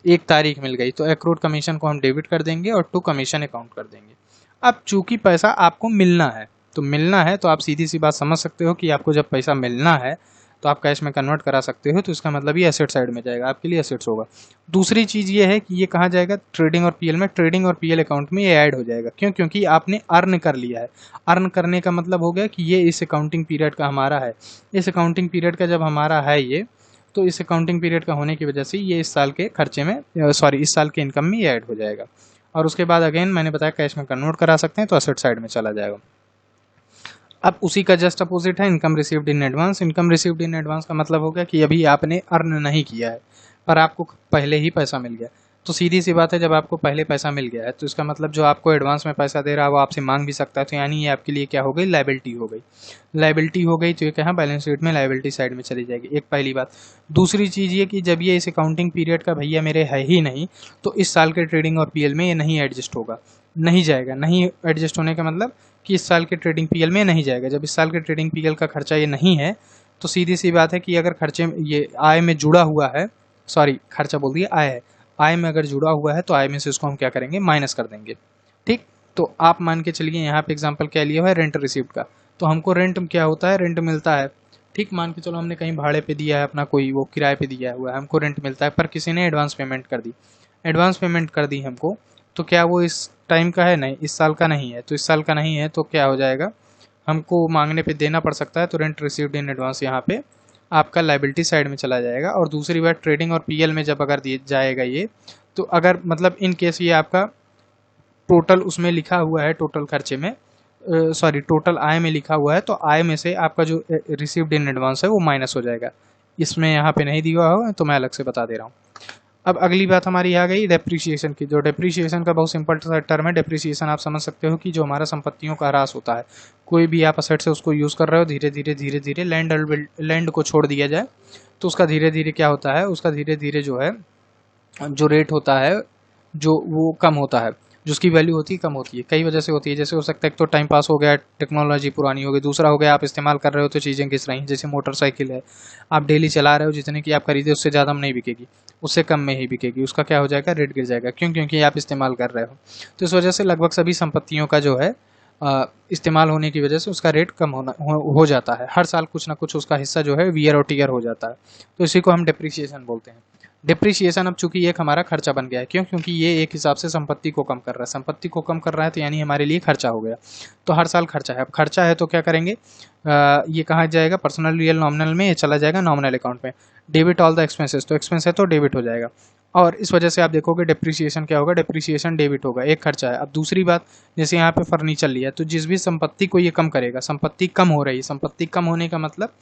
एक तारीख मिल गई, तो एक्रूड कमीशन को हम डेबिट कर देंगे और टू कमीशन अकाउंट कर देंगे। अब चूंकि पैसा आपको मिलना है, तो मिलना है तो आप सीधी सी बात समझ सकते हो कि आपको जब पैसा मिलना है तो आप कैश में कन्वर्ट करा सकते हो, तो इसका मतलब ये एसेट साइड में जाएगा, आपके लिए एसेट्स होगा। दूसरी चीज़ ये है कि ये कहाँ जाएगा, ट्रेडिंग और पीएल में, ट्रेडिंग और पीएल अकाउंट में ये ऐड हो जाएगा। क्यों, क्योंकि आपने अर्न कर लिया है। अर्न करने का मतलब हो गया कि ये इस अकाउंटिंग पीरियड का हमारा है, इस अकाउंटिंग पीरियड का जब हमारा है ये, तो इस अकाउंटिंग पीरियड का होने की वजह से ये इस साल के खर्चे में, इस साल के इनकम में ये ऐड हो जाएगा। और उसके बाद अगेन मैंने बताया कैश में कन्वर्ट करा सकते हैं, तो एसेट साइड में चला जाएगा। अब उसी का जस्ट अपोजिट है income received in advance. Income received in advance का मतलब हो गया कि अभी आपने अर्न नहीं किया है पर आपको पहले ही पैसा मिल गया। तो सीधी सी बात है, जब आपको पहले पैसा मिल गया है तो इसका मतलब जो आपको एडवांस में पैसा दे रहा है वो आपसे मांग भी सकता है, तो यानी ये आपके लिए क्या हो गई, लायबिलिटी हो गई। लायबिलिटी हो गई तो ये क्या, बैलेंस शीट में लायबिलिटी साइड में चली जाएगी, एक पहली बात। दूसरी चीज़ ये कि जब ये इस अकाउंटिंग पीरियड का भैया मेरे है ही नहीं, तो इस साल के ट्रेडिंग और पीएल में ये नहीं एडजस्ट होगा, नहीं जाएगा। नहीं एडजस्ट होने का मतलब कि इस साल के ट्रेडिंग पीएल में नहीं जाएगा। जब इस साल के ट्रेडिंग पीएल का खर्चा ये नहीं है, तो सीधी सी बात है कि अगर खर्चे ये आय में जुड़ा हुआ है, सॉरी खर्चा बोल दिया, आय है, आय में अगर जुड़ा हुआ है तो आय में से इसको हम क्या करेंगे, माइनस कर देंगे। ठीक, तो आप मान के चलिए यहाँ पे एग्जांपल क्या लिया हुआ है, रेंट रिसीव्ड का। तो हमको रेंट क्या होता है, रेंट मिलता है। ठीक, मान के चलो हमने कहीं भाड़े पे दिया है अपना, कोई वो किराए पे दिया हुआ है, हमको रेंट मिलता है, पर किसी ने एडवांस पेमेंट कर दी, एडवांस पेमेंट कर दी हमको, तो क्या वो इस टाइम का है? नहीं, इस साल का नहीं है। तो इस साल का नहीं है तो क्या हो जाएगा, हमको मांगने पे देना पड़ सकता है। तो रेंट रिसीव्ड इन एडवांस यहाँ पे आपका लाइबिलिटी साइड में चला जाएगा। और दूसरी बात, ट्रेडिंग और पीएल में जब अगर दिए जाएगा ये, तो अगर मतलब इन केस ये आपका टोटल उसमें लिखा हुआ है, टोटल खर्चे में सॉरी टोटल आय में लिखा हुआ है, तो आय में से आपका जो रिसीव्ड इन एडवांस है वो माइनस हो जाएगा। इसमें यहाँ पे नहीं दिया हुआ है तो मैं अलग से बता दे रहा हूँ। अब अगली बात हमारी आ गई डेप्रिसिएशन की। जो डेप्रिसिएशन का बहुत सिंपल सा टर्म है। डेप्रिसिएशन आप समझ सकते हो कि जो हमारा संपत्तियों का ह्रास होता है, कोई भी आप असेट से उसको यूज़ कर रहे हो, धीरे धीरे लैंड को छोड़ दिया जाए तो उसका धीरे धीरे क्या होता है, उसका धीरे धीरे जो है जो रेट होता है जो वो कम होता है, जो उसकी वैल्यू होती है कम होती है। कई वजह से होती है, जैसे हो सकता है तो टाइम पास हो गया, टेक्नोलॉजी पुरानी हो गई, दूसरा हो गया आप इस्तेमाल कर रहे हो तो चीज़ें घिस रही हैं। जैसे मोटरसाइकिल है, आप डेली चला रहे हो, जितने की आप खरीदे उससे ज़्यादा में नहीं बिकेगी, उससे कम में ही बिकेगी, उसका क्या हो जाएगा, रेट गिर जाएगा। क्यों? क्योंकि आप इस्तेमाल कर रहे हो। तो इस वजह से लगभग सभी संपत्तियों का जो है इस्तेमाल होने की वजह से उसका रेट कम हो जाता है। हर साल कुछ ना कुछ उसका हिस्सा जो है वियर और टीयर हो जाता है। तो इसी को हम डेप्रिसिएशन बोलते हैं। डिप्रिसिएशन अब चूंकि एक हमारा खर्चा बन गया है। क्यों? क्योंकि ये एक हिसाब से संपत्ति को कम कर रहा है। संपत्ति को कम कर रहा है तो यानी हमारे लिए खर्चा हो गया। तो हर साल खर्चा है। अब खर्चा है तो क्या करेंगे, ये कहाँ जाएगा, पर्सनल रियल नॉमिनल में, ये चला जाएगा नॉमिनल अकाउंट में। डेबिट ऑल द एक्सपेंसेस, तो एक्सपेंस है तो डेबिट हो जाएगा। और इस वजह से आप देखोगे डेप्रिसिएशन क्या होगा, डेप्रिसिएशन डेबिट होगा, एक खर्चा है। अब दूसरी बात, जैसे यहाँ पे फर्नीचर लिया, तो जिस भी संपत्ति को ये कम करेगा, संपत्ति कम हो रही है, संपत्ति कम होने का मतलब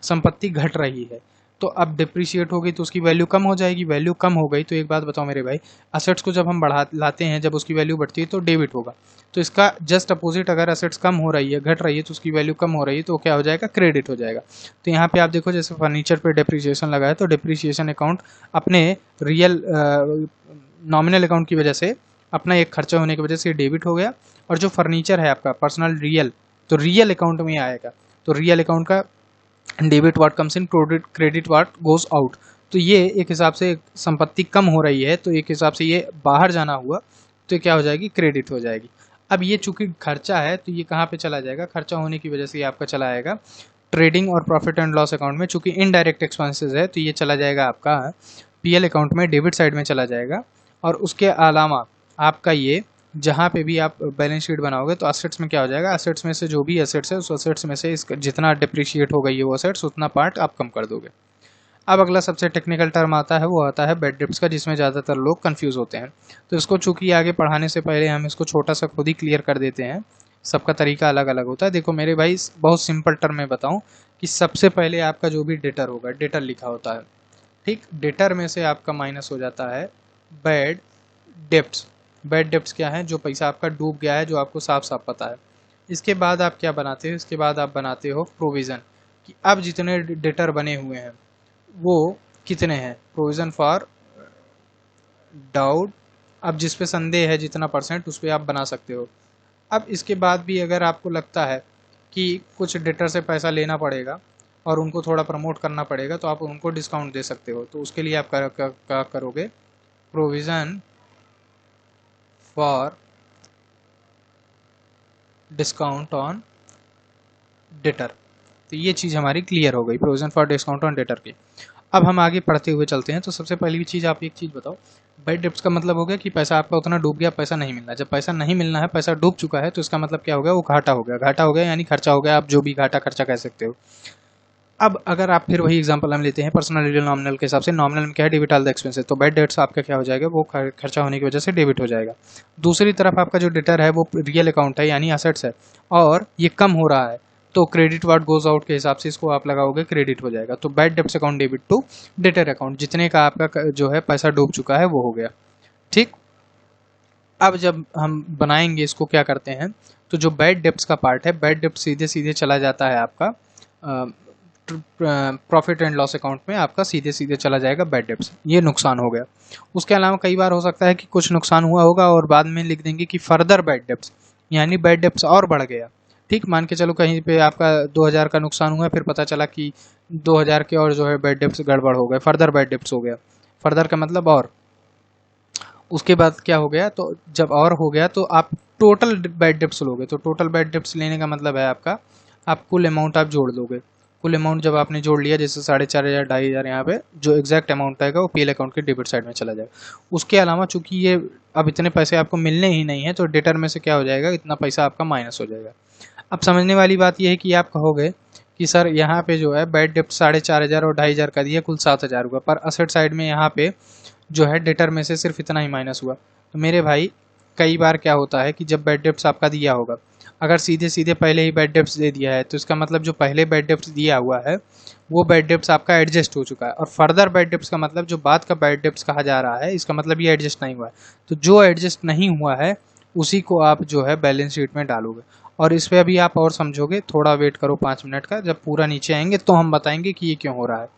संपत्ति घट रही है, तो अब डिप्रिशिएट होगी तो उसकी वैल्यू कम हो जाएगी। वैल्यू कम हो गई तो एक बात बताओ मेरे भाई, असेट्स को जब हम बढ़ा लाते हैं, जब उसकी वैल्यू बढ़ती है तो डेबिट होगा। तो इसका जस्ट अपोजिट, अगर असेट्स कम हो रही है, घट रही है, तो उसकी वैल्यू कम हो रही है तो क्या हो जाएगा, क्रेडिट हो जाएगा। तो यहाँ पे आप देखो जैसे फर्नीचर पे डिप्रिसिएशन लगा है तो डिप्रिसिएशन अकाउंट अपने रियल नॉमिनल अकाउंट की वजह से, अपना एक खर्चा होने की वजह से डेबिट हो गया। और जो फर्नीचर है आपका पर्सनल रियल, तो रियल अकाउंट में आएगा। तो रियल अकाउंट का debit watt comes in, credit what goes out. तो ये एक हिसाब से संपत्ति कम हो रही है तो एक हिसाब से ये बाहर जाना हुआ तो क्या हो जाएगी, क्रेडिट हो जाएगी। अब ये चूंकि खर्चा है तो ये कहाँ पे चला जाएगा, खर्चा होने की वजह से ये आपका चला आएगा ट्रेडिंग और प्रॉफिट एंड लॉस अकाउंट में। चूंकि इनडायरेक्ट एक्सपेंसेस है तो ये चला जाएगा आपका पीएल अकाउंट में, डेबिट साइड में चला जाएगा। और उसके अलावा आपका ये जहाँ पे भी आप बैलेंस शीट बनाओगे तो असेट्स में क्या हो जाएगा, असेट्स में से जो भी असेट्स है उस असेट्स में से इसका जितना डिप्रिशिएट हो गई है वो असेट्स, उतना पार्ट आप कम कर दोगे। अब अगला सबसे टेक्निकल टर्म आता है, वो आता है बैड डेब्ट्स का, जिसमें ज़्यादातर लोग कंफ्यूज होते हैं। तो इसको चूंकि आगे पढ़ाने से पहले हम इसको छोटा सा खुद ही क्लियर कर देते हैं। सबका तरीका अलग अलग होता है। देखो मेरे भाई, बहुत सिंपल टर्म में बताऊँ कि सबसे पहले आपका जो भी डेटर होगा, डेटर लिखा होता है, ठीक, डेटर में से आपका माइनस हो जाता है बैड डेब्ट्स। बैड डेब्ट्स क्या है, जो पैसा आपका डूब गया है, जो आपको साफ साफ पता है। इसके बाद आप क्या बनाते हो, इसके बाद आप बनाते हो प्रोविज़न, कि अब जितने डेटर बने हुए हैं वो कितने हैं, प्रोविज़न फॉर डाउट। अब जिस पे संदेह है जितना परसेंट, उस पर आप बना सकते हो। अब इसके बाद भी अगर आपको लगता है कि कुछ डेटर से पैसा लेना पड़ेगा और उनको थोड़ा प्रमोट करना पड़ेगा तो आप उनको डिस्काउंट दे सकते हो। तो उसके लिए आप क्या करोगे, provision for discount on debtor. तो ये चीज़ हमारी क्लियर हो गई, provision for discount on debtor की। अब हम आगे पढ़ते हुए चलते हैं। तो सबसे पहली चीज़, आप एक चीज़ बताओ, बैड डेब्ट्स का मतलब हो गया कि पैसा आपका उतना डूब गया, पैसा नहीं मिलना। जब पैसा नहीं मिलना है, पैसा डूब चुका है, तो इसका मतलब क्या हो गया, वो घाटा हो गया। घाटा हो गया यानी खर्चा हो गया, आप जो भी घाटा खर्चा कह सकते हो। अब अगर आप फिर वही एग्जांपल हम लेते हैं पर्सनल रियल नॉमिनल के हिसाब से, नॉमिनल में क्या है, डेबिट ऑल द एक्सपेंसेस, तो बैड डेट्स आपका क्या हो जाएगा, वो खर्चा होने की वजह से डेबिट हो जाएगा। दूसरी तरफ आपका जो डेटर है वो रियल अकाउंट है यानी असेट्स है, और ये कम हो रहा है, तो क्रेडिट वाट गोज आउट के हिसाब से इसको आप लगाओगे, क्रेडिट हो जाएगा। तो bad debts account debit to debtor account, जितने का आपका जो है पैसा डूब चुका है वो हो गया, ठीक। अब जब हम बनाएंगे इसको, क्या करते हैं, तो जो बैड डेब्ट्स का पार्ट है, बैड डेब्ट सीधे सीधे चला जाता है आपका प्रॉफिट एंड लॉस अकाउंट में, आपका सीधे सीधे चला जाएगा बैड डेब्ट्स। ये नुकसान हो गया। उसके अलावा कई बार हो सकता है कि कुछ नुकसान हुआ होगा और बाद में लिख देंगे कि फर्दर बैड डेब्ट्स, यानी बैड डेब्ट्स और बढ़ गया, ठीक। मान के चलो कहीं पे आपका 2000 का नुकसान हुआ, फिर पता चला कि 2000 के और जो है बैड डेब्ट्स गड़बड़ हो गए, फर्दर बैड डेब्ट्स हो गया। फर्दर का मतलब और। उसके बाद क्या हो गया, तो जब और हो गया तो आप टोटल बैड डेब्ट्स लोगे। तो टोटल बैड डेब्ट्स लेने का मतलब है आपका, आप कुल अमाउंट आप जोड़ दोगे। कुल अमाउंट जब आपने जोड़ लिया, जैसे 4,500 2,500, यहाँ पे जो एग्जैक्ट अमाउंट आएगा वो पीएल अकाउंट के डेबिट साइड में चला जाएगा। उसके अलावा चूंकि ये अब इतने पैसे आपको मिलने ही नहीं है, तो डेटर में से क्या हो जाएगा, इतना पैसा आपका माइनस हो जाएगा। अब समझने वाली बात यह है कि आप कहोगे कि सर यहाँ पे जो है बैड डेप्ट 4,500 और 2,500 का दिया, कुल 7,000 हुआ, पर असेट साइड में यहाँ पे जो है डेटर में से सिर्फ इतना ही माइनस हुआ। तो मेरे भाई कई बार क्या होता है कि जब बैड डेप्ट्स आपका दिया होगा, अगर सीधे सीधे पहले ही बैड डेप्ट्स दे दिया है, तो इसका मतलब जो पहले बैड डेप्ट्स दिया हुआ है वो बैड डेप्ट्स आपका एडजस्ट हो चुका है, और फर्दर बैड डेप्ट्स का मतलब जो बाद का बैड डेप्ट्स कहा जा रहा है, इसका मतलब ये एडजस्ट नहीं हुआ है। तो जो एडजस्ट नहीं हुआ है उसी को आप जो है बैलेंस शीट में डालोगे, और इस पर अभी आप और समझोगे, थोड़ा वेट करो 5 मिनट का, जब पूरा नीचे आएंगे तो हम बताएंगे कि ये क्यों हो रहा है।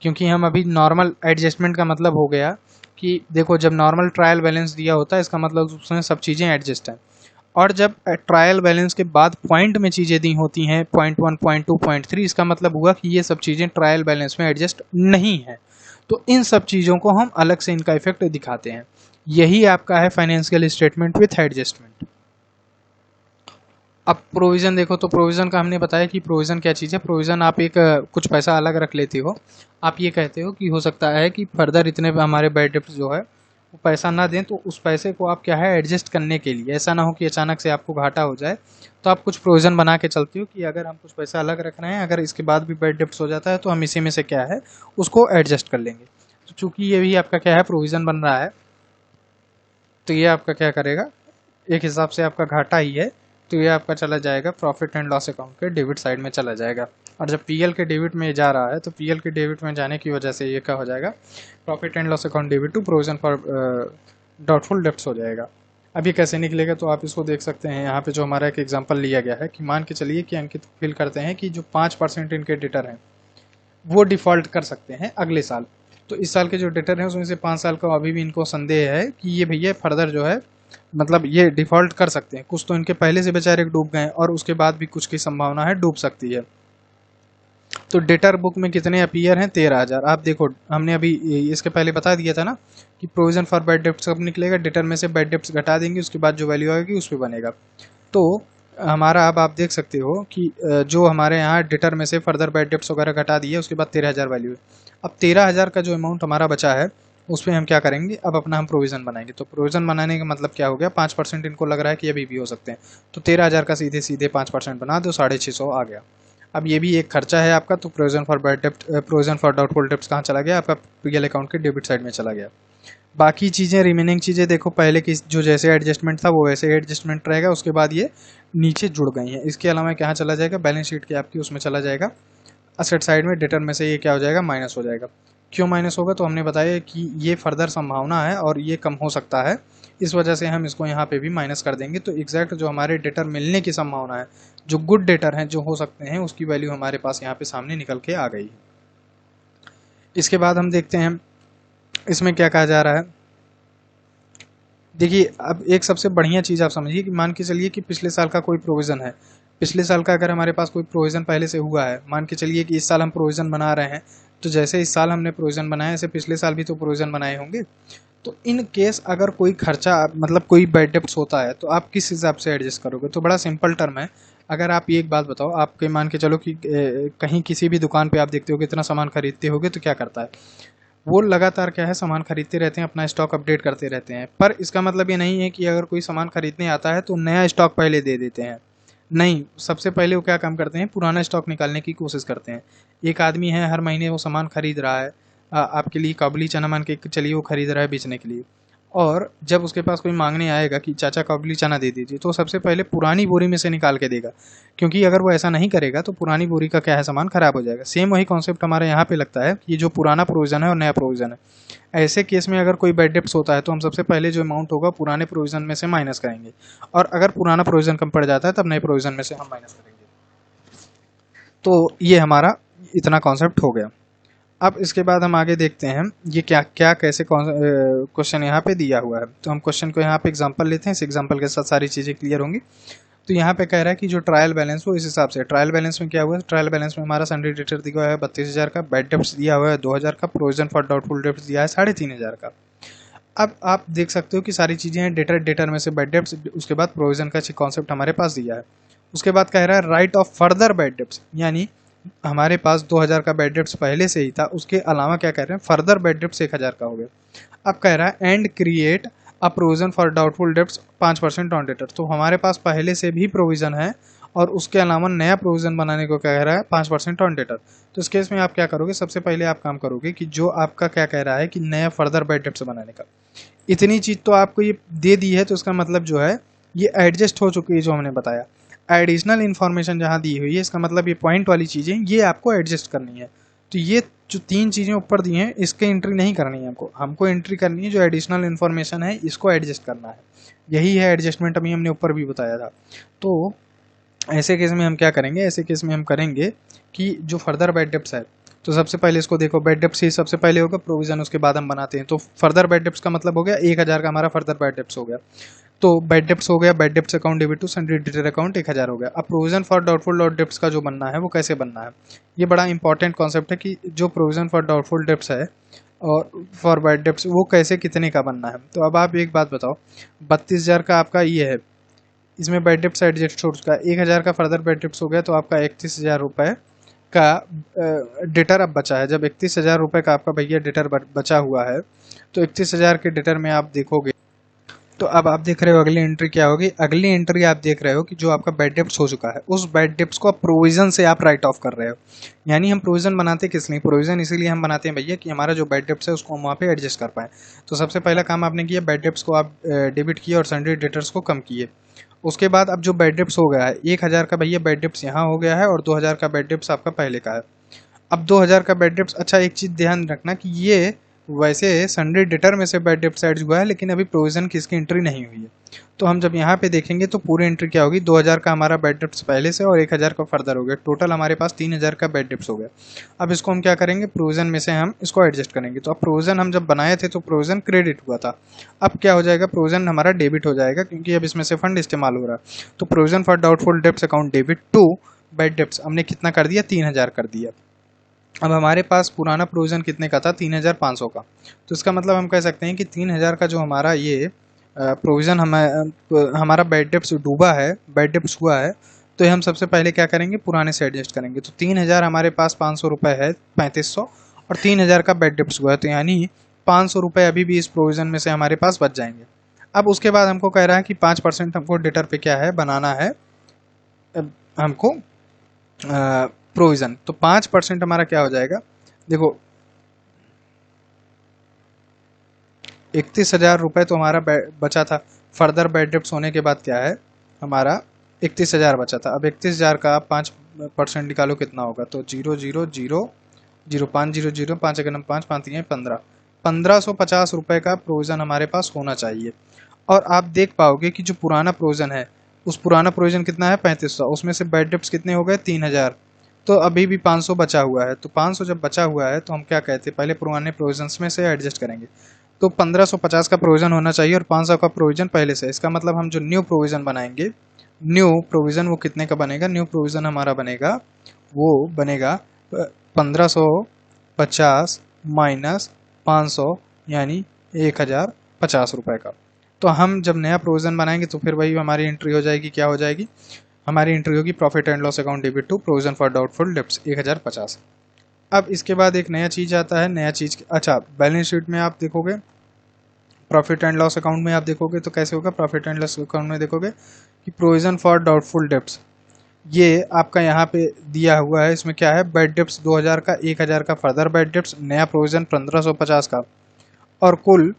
क्योंकि हम अभी नॉर्मल एडजस्टमेंट का मतलब हो गया कि देखो, जब नॉर्मल ट्रायल बैलेंस दिया होता है इसका मतलब उसमें सब चीज़ें एडजस्ट हैं, और जब ट्रायल बैलेंस के बाद पॉइंट में चीज़ें दी होती हैं, पॉइंट 1, पॉइंट 2, पॉइंट 3, इसका मतलब हुआ कि ये सब चीज़ें ट्रायल बैलेंस में एडजस्ट नहीं है। तो इन सब चीज़ों को हम अलग से इनका इफेक्ट दिखाते हैं। यही आपका है फाइनेंशियल स्टेटमेंट विथ एडजस्टमेंट। अब प्रोविजन देखो, तो प्रोविजन का हमने बताया कि प्रोविजन क्या चीज़ है। प्रोविजन आप एक कुछ पैसा अलग रख लेते हो, आप ये कहते हो कि हो सकता है कि फर्दर इतने हमारे बैड डेप्ट जो है वो पैसा ना दें, तो उस पैसे को आप क्या है एडजस्ट करने के लिए, ऐसा ना हो कि अचानक से आपको घाटा हो जाए, तो आप कुछ प्रोविजन बना के चलते हो कि अगर हम कुछ पैसा अलग रख रहे हैं, अगर इसके बाद भी बैड डेप्ट हो जाता है तो हम इसी में से क्या है उसको एडजस्ट कर लेंगे। तो चूंकि ये भी आपका क्या है प्रोविजन बन रहा है, तो ये आपका क्या करेगा, एक हिसाब से आपका घाटा ही है, तो ये आपका चला जाएगा प्रॉफिट एंड लॉस अकाउंट के डेबिट साइड में चला जाएगा। और जब पीएल के डेबिट में जा रहा है, तो पीएल के डेबिट में जाने की वजह से ये क्या हो जाएगा, profit and loss account debit to provision for doubtful debts हो जाएगा। अब ये कैसे निकलेगा, तो आप इसको देख सकते हैं, यहाँ पे जो हमारा एक एग्जांपल लिया गया है कि मान के चलिए कि अंकित फील करते हैं कि जो 5% इनके डेटर हैं वो डिफॉल्ट कर सकते हैं अगले साल। तो इस साल के जो डेटर हैं उसमें से 5 साल का अभी भी इनको संदेह है कि ये भैया फर्दर जो है मतलब ये डिफॉल्ट कर सकते हैं। कुछ तो इनके पहले से बेचारे डूब गए और उसके बाद भी कुछ की संभावना है डूब सकती है। तो डेटर बुक में कितने अपीयर हैं, 13,000। आप देखो हमने अभी इसके पहले बता दिया था ना कि प्रोविजन फॉर बैड डेप्ट्स कब निकलेगा, डेटर में से बैड डेप्ट्स घटा देंगे, उसके बाद जो वैल्यू आएगी उस पर बनेगा। तो हमारा अब आप देख सकते हो कि जो हमारे यहाँ डेटर में से फर्दर बैड डेप्ट्स वगैरह घटा दिए, उसके बाद 13,000 वैल्यू है। अब 13,000 का जो अमाउंट हमारा बचा है उस पर हम क्या करेंगे, अब अपना हम प्रोविजन बनाएंगे। तो प्रोविजन बनाने का मतलब क्या हो गया, 5% इनको लग रहा है कि अभी भी हो सकते हैं, तो 13,000 का सीधे सीधे 5% बना दो, 650 आ गया। अब ये भी एक खर्चा है आपका, तो प्रोविजन फॉर बैड डेप्ट, प्रोविजन फॉर डाउटफुल डेप्ट्स कहाँ चला गया, आपका पीएल अकाउंट के डेबिट साइड में चला गया। बाकी चीज़ें रिमेनिंग चीज़ें देखो, पहले की जो जैसे एडजस्टमेंट था वो वैसे एडजस्टमेंट रहेगा, उसके बाद ये नीचे जुड़ गई हैं। इसके अलावा कहाँ चला जाएगा, बैलेंस शीट की आपकी उसमें चला जाएगा असेट साइड में, डेटर में से ये क्या हो जाएगा, माइनस हो जाएगा। क्यों माइनस होगा, तो हमने बताया कि ये फर्दर संभावना है और ये कम हो सकता है, इस वजह से हम इसको यहाँ पे भी माइनस कर देंगे। तो एग्जैक्ट जो हमारे डेटर मिलने की संभावना है, जो गुड डेटर हैं जो हो सकते हैं, उसकी वैल्यू हमारे पास यहाँ पे सामने निकल के आ गई। इसके बाद हम देखते हैं इसमें क्या कहा जा रहा है। देखिए अब एक सबसे बढ़िया चीज़ आप समझिए कि मान के चलिए कि पिछले साल का कोई प्रोविज़न है, पिछले साल का अगर हमारे पास कोई प्रोविज़न पहले से हुआ है, मान के चलिए कि इस साल हम प्रोविज़न बना रहे हैं, तो जैसे इस साल हमने प्रोविज़न बनाया ऐसे पिछले साल भी तो प्रोविज़न बनाए होंगे। तो इन केस अगर कोई खर्चा मतलब कोई बैड डेप्ट्स होता है तो आप किस हिसाब से एडजस्ट करोगे, तो बड़ा सिंपल टर्म है। अगर आप ये एक बात बताओ, आपके मान के चलो कि कहीं किसी भी दुकान पे आप देखते हो कि इतना सामान खरीदते होगे, तो क्या करता है वो लगातार क्या है सामान खरीदते रहते हैं, अपना स्टॉक अपडेट करते रहते हैं। पर इसका मतलब ये नहीं है कि अगर कोई सामान खरीदने आता है तो नया स्टॉक पहले दे देते हैं, नहीं, सबसे पहले वो क्या काम करते हैं, पुराना स्टॉक निकालने की कोशिश करते हैं। एक आदमी है हर महीने वो सामान खरीद रहा है, आपके लिए काबुली चना मान के चलिए वो खरीद रहा है बेचने के लिए, और जब उसके पास कोई मांगने आएगा कि चाचा काबुली चना दे दीजिए, तो सबसे पहले पुरानी बोरी में से निकाल के देगा, क्योंकि अगर वो ऐसा नहीं करेगा तो पुरानी बोरी का क्या है सामान खराब हो जाएगा। सेम वही कॉन्सेप्ट हमारे यहाँ पे लगता है, ये जो पुराना प्रोविजन है और नया प्रोविजन है, ऐसे केस में अगर कोई बैड डेप्ट्स होता है तो हम सबसे पहले जो अमाउंट होगा पुराने प्रोविजन में से माइनस करेंगे, और अगर पुराना प्रोविजन कम पड़ जाता है तब नए प्रोविजन में से हम माइनस करेंगे। तो ये हमारा इतना कॉन्सेप्ट हो गया। अब इसके बाद हम आगे देखते हैं ये क्या क्या कैसे क्वेश्चन यहाँ पे दिया हुआ है। तो हम क्वेश्चन को यहाँ पे एग्जांपल लेते हैं, इस एग्जांपल के साथ सारी चीज़ें क्लियर होंगी। तो यहाँ पे कह रहा है कि जो ट्रायल बैलेंस हो इस हिसाब से, ट्रायल बैलेंस में क्या हुआ है, ट्रायल बैलेंस में हमारा सन्ड्री डेटर दिया हुआ है 32,000 का, बैड डेप्ट्स दिया हुआ है 2,000 का, प्रोविजन फॉर डाउटफुल डेप्ट्स दिया है 3,500 का। अब आप देख सकते हो कि सारी चीज़ें हैं, डेटर में से बैड डेप्ट्स, उसके बाद प्रोविजन का कॉन्सेप्ट हमारे पास दिया है। उसके बाद कह रहा है right of further bad debts, यानी हमारे पास 2000 का बैड डेप्स पहले से ही था, उसके अलावा क्या कह रहे हैं, फर्दर बैड डेप्स 1000 का हो गया। अब कह रहा है and create a provision for doubtful debts 5% on debtor. तो हमारे पास पहले से भी प्रोविजन है और उसके अलावा नया प्रोविजन बनाने को क्या कह रहा है, 5% ऑन डेटर। तो इस केस में आप क्या करोगे, सबसे पहले आप काम करोगे कि जो आपका क्या कह रहा है कि नया फर्दर बैड डेप्स बनाने का, इतनी चीज तो आपको ये दे दी है, तो इसका मतलब जो है ये एडजस्ट हो चुकी है। जो हमने बताया एडिशनल इन्फॉर्मेशन जहाँ दी हुई है, इसका मतलब ये पॉइंट वाली चीजें ये आपको एडजस्ट करनी है। तो ये जो 3 चीजें ऊपर दी हैं इसके एंट्री नहीं करनी है हमको एंट्री करनी है जो एडिशनल इन्फॉर्मेशन है, इसको एडजस्ट करना है। यही है एडजस्टमेंट, अभी हमने ऊपर भी बताया था। तो ऐसे केस में हम क्या करेंगे, ऐसे केस में हम करेंगे कि जो फर्दर बैड डेप्स है, तो सबसे पहले इसको देखो, बैड डेप्स ही सबसे पहले होगा, प्रोविजन उसके बाद हम बनाते हैं। तो फर्दर बैड डेप्स का मतलब हो गया 1000 का हमारा फर्दर बैड डेप्स हो गया। तो बैड डेप्स हो गया, bad debts account debit to sundry debtor account 1000 हो गया। अब प्रोविजन फॉर डाउटफुल डेप्स का जो बनना है वो कैसे बनना है, ये बड़ा इंपॉर्टेंट कॉन्सेप्ट है कि जो प्रोविजन फॉर डाउटफुल डेप्स है और फॉर बैड डेप्स वो कैसे कितने का बनना है। तो अब आप एक बात बताओ, 32,000 का आपका ये है, इसमें बैड डेप्स एडजस्ट हो चुका है, 1000 का फर्दर बैड डेप्स हो गया, तो आपका 31,000 रुपये का डेटर अब बचा है। जब 31,000 रुपये का आपका भैया डेटर बचा हुआ है, तो 31,000 के डेटर में आप देखोगे, तो अब आप देख रहे हो अगली एंट्री क्या होगी। अगली एंट्री आप देख रहे हो कि जो आपका बैड डेप्स हो चुका है, उस बैड डेप्स को आप प्रोविजन से आप राइट ऑफ कर रहे हो। यानी हम प्रोविजन बनाते किस लिए, प्रोविजन इसीलिए हम बनाते हैं भैया कि हमारा जो बैड डेप्स है उसको हम वहाँ पे एडजस्ट कर पाएँ। तो सबसे पहला काम आपने किया, बैड डेप्स को आप डेबिट किए और सन्ड्री डेटर्स को कम किए। उसके बाद अब जो बैड डेप्स हो गया है, 1000 का भैया बैड डेप्स यहाँ हो गया है और 2000 का बैड डेप्स आपका पहले का है। अब 2000 का बैड डेप्स, अच्छा एक चीज ध्यान रखना कि ये वैसे सन्ड्री डेटर में से बैड डेप्स ऐड हुआ है, लेकिन अभी प्रोविजन की इसकी एंट्री नहीं हुई है। तो हम जब यहाँ पे देखेंगे तो पूरी एंट्री क्या होगी, 2000 का हमारा बैड डेप्स पहले से और 1000 का फर्दर हो गया, टोटल हमारे पास 3000 का बैड डेप्स हो गया। अब इसको हम क्या करेंगे, प्रोविजन में से हम इसको एडजस्ट करेंगे। तो अब प्रोविजन हम जब बनाए थे तो प्रोविजन क्रेडिट हुआ था, अब क्या हो जाएगा, प्रोविजन हमारा डेबिट हो जाएगा, क्योंकि अब इसमें से फंड इस्तेमाल हो रहा है। तो provision for doubtful debts account debit to bad debts हमने कितना कर दिया, 3000 कर दिया। अब हमारे पास पुराना प्रोविजन कितने का था, 3500 का। तो इसका मतलब हम कह सकते हैं कि 3000 का जो हमारा ये प्रोविजन हमारा बैड डेप्स डूबा है, बैड डेप्स हुआ है, तो हम सबसे पहले क्या करेंगे, पुराने से एडजस्ट करेंगे। तो 3000 हमारे पास 500 रुपये है, 3500, और 3000 का बैड डेप्स हुआ है, तो यानी 500 रुपये अभी भी इस प्रोविजन में से हमारे पास बच जाएंगे। अब उसके बाद हमको कह रहा है कि 5% हमको डेटर पे क्या है बनाना है, हमको प्रोविजन। तो 5% हमारा क्या हो जाएगा, देखो 31,000 रुपये तो हमारा बचा था, फर्दर बैड डेप्स होने के बाद क्या है हमारा 31,000 बचा था। अब 31,000 का 5% निकालो कितना होगा, तो 0,0,0,0,5,0,0, 5 अगर 5 5 15, 1550 रुपये का प्रोविजन हमारे पास होना चाहिए। और आप देख पाओगे कि जो पुराना प्रोविजन है, उस पुराना प्रोविजन कितना है 3500, उसमें से बैड डेप्स कितने हो गए 3000, तो अभी भी 500 बचा हुआ है। तो 500 जब बचा हुआ है तो हम क्या कहते हैं, पहले पुराने प्रोविजंस में से एडजस्ट करेंगे। तो 1550 का प्रोविजन होना चाहिए और 500 का प्रोविजन पहले से। इसका मतलब हम जो न्यू प्रोविजन बनाएंगे, न्यू प्रोविजन वो कितने का बनेगा, न्यू प्रोविजन हमारा बनेगा, वो बनेगा 1550 माइनस 500 यानी 1050 रुपये का। तो हम जब नया प्रोविजन बनाएंगे तो फिर वही हमारी एंट्री हो जाएगी, क्या हो जाएगी, हमारी एंट्री होगी profit and loss account debit to provision for doubtful debts 1050। अब इसके बाद एक नया चीज आता है, नया चीज, अच्छा बैलेंस शीट में आप देखोगे, प्रॉफिट एंड लॉस अकाउंट में आप देखोगे तो कैसे होगा, प्रॉफिट एंड लॉस अकाउंट में देखोगे कि प्रोविजन फॉर डाउटफुल डेप्स ये आपका यहाँ पे दिया हुआ है। इसमें क्या है, बैड डेप्स 2000 का, 1000 का फर्दर बैड डेप्स, नया प्रोविजन 1550 का, और कुल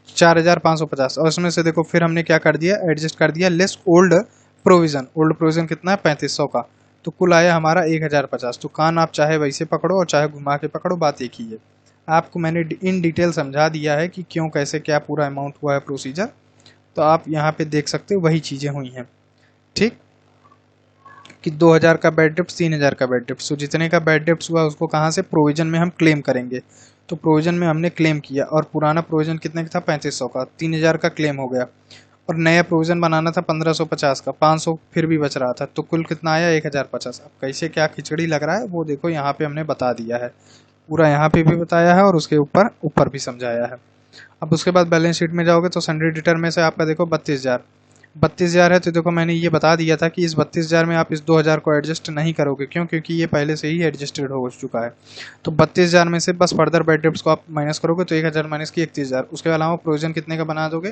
4550। और उसमें से देखो फिर हमने क्या कर दिया, एडजस्ट कर दिया less old provision. Old provision कितना है 3500 का, तो कुल आया हमारा 1050। तो कान आप चाहे वैसे पकड़ो और चाहे घुमा के पकड़ो, बात एक ही है। आपको मैंने इन डिटेल समझा दिया है कि क्यों कैसे क्या पूरा अमाउंट हुआ है प्रोसीजर, तो आप यहाँ पे देख सकते हो वही चीज़ें हुई हैं। ठीक, कि 2000 का बैड डेप्स, 3000 का बैड डेप्स, तो जितने का बैड डेप्स हुआ उसको कहाँ से, प्रोविजन में हम क्लेम करेंगे। तो प्रोविजन में हमने क्लेम किया और पुराना प्रोविजन कितने का था 3500 का, 3000 का क्लेम हो गया, और नया प्रोविजन बनाना था 1550 का, 500 फिर भी बच रहा था, तो कुल कितना आया 1050। अब कैसे क्या खिचड़ी लग रहा है वो देखो, यहाँ पे हमने बता दिया है पूरा, यहाँ पे भी बताया है और उसके ऊपर भी समझाया है। अब उसके बाद बैलेंस शीट में जाओगे तो सन्ड्री डेटर में से आपका देखो 32,000, 32,000 है, तो देखो मैंने ये बता दिया था कि इस 32,000 में आप इस 2,000 को एडजस्ट नहीं करोगे। क्यों? क्योंकि ये पहले से ही एडजस्टेड हो चुका है। तो 32,000 में से बस फर्दर बैड डेब्ट्स को आप माइनस करोगे, तो 1,000 माइनस की 31,000। उसके अलावा प्रोविजन कितने का बना दोगे?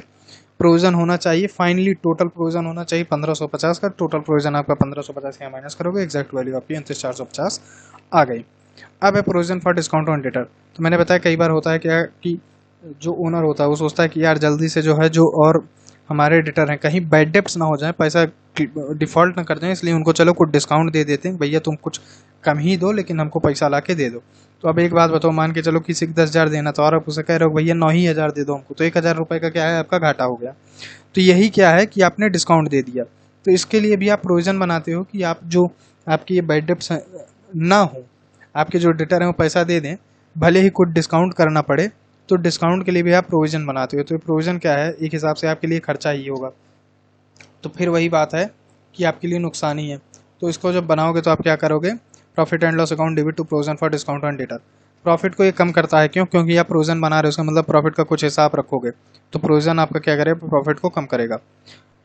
प्रोविजन होना चाहिए फाइनली, टोटल प्रोविजन होना चाहिए 1550 का। टोटल प्रोविजन आपका 1550 यहाँ माइनस करोगे, एग्जैक्ट वैल्यू आपकी 29,450 आ गई। अब है provision for discount on debtor. तो मैंने बताया कई बार होता है क्या कि जो ओनर होता है वो सोचता है कि यार जल्दी से जो है जो और हमारे डेटर हैं कहीं बैड डेब्ट्स ना हो जाए, पैसा डिफॉल्ट ना कर जाए, इसलिए उनको चलो कुछ डिस्काउंट दे देते हैं, भैया तुम कुछ कम ही दो लेकिन हमको पैसा ला के दे दो। तो अब एक बात बताओ, मान के चलो किसी को 10,000 देना था और आप उसे कह रहे हो भैया 9,000 दे दो हमको, तो 1,000 रुपये का क्या है आपका घाटा हो गया। तो यही क्या है कि आपने डिस्काउंट दे दिया। तो इसके लिए भी आप प्रोविजन बनाते हो कि आप जो आपकी ये बैड डेब्ट्स ना हो, आपके जो डेटर हैं वो पैसा दे दें, भले ही कुछ डिस्काउंट करना पड़े, तो डिस्काउंट के लिए भी आप प्रोविजन बनाते हो। तो प्रोविजन क्या है, एक हिसाब से आपके लिए खर्चा ही होगा, तो फिर वही बात है कि आपके लिए नुकसान ही है। तो इसको जब बनाओगे तो आप क्या करोगे, profit and loss account debit to provision for discount on debtor. Profit को ये कम करता है, क्यों? क्योंकि आप प्रोविजन बना रहे हो, उसका मतलब प्रॉफिट का कुछ हिसाब रखोगे, तो प्रोविजन आपका क्या करेगा, प्रॉफिट को कम करेगा।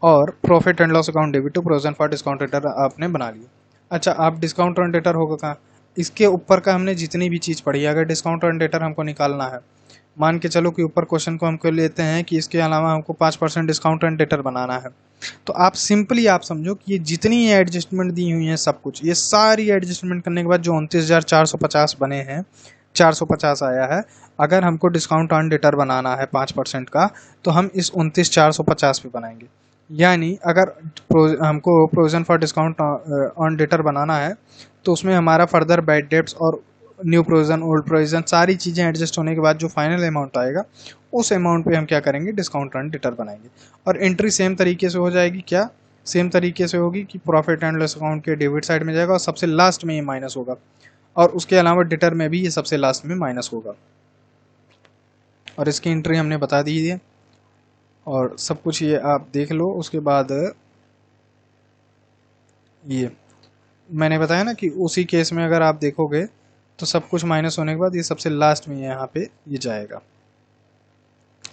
और profit and loss account debit to provision for discount debtor आपने बना लिया। अच्छा, आप डिस्काउंट ऑन डेटर होगा कहाँ? इसके ऊपर का हमने जितनी भी चीज़ पढ़ी है, अगर डिस्काउंट ऑन डेटर हमको निकालना है, मान के चलो कि ऊपर क्वेश्चन को हमको लेते हैं कि इसके अलावा हमको 5% डिस्काउंट ऑन डेटर बनाना है, तो आप सिंपली आप समझो कि ये जितनी एडजस्टमेंट दी हुई हैं सब कुछ, ये सारी एडजस्टमेंट करने के बाद जो 29,450 बने हैं, 450 आया है, अगर हमको डिस्काउंट ऑन डेटर बनाना है 5% का, तो हम इस 29,450 पे बनाएंगे। यानी अगर हमको provision for discount on debtor बनाना है, तो उसमें हमारा फर्दर बैड डेब्ट्स और न्यू प्रोविजन, ओल्ड प्रोविजन, सारी चीज़ें एडजस्ट होने के बाद जो फाइनल अमाउंट आएगा, उस अमाउंट पे हम क्या करेंगे, डिस्काउंट ऑन डेटर बनाएंगे। और एंट्री सेम तरीके से हो जाएगी, क्या सेम तरीके से होगी कि प्रॉफिट एंड लॉस अकाउंट के डेबिट साइड में जाएगा और सबसे लास्ट में ये माइनस होगा, और उसके अलावा डेटर में भी ये सबसे लास्ट में माइनस होगा। और इसकी एंट्री हमने बता दी है और सब कुछ ये आप देख लो। उसके बाद ये मैंने बताया ना कि उसी केस में अगर आप देखोगे तो सब कुछ माइनस होने के बाद ये सबसे लास्ट में यहाँ पे ये जाएगा,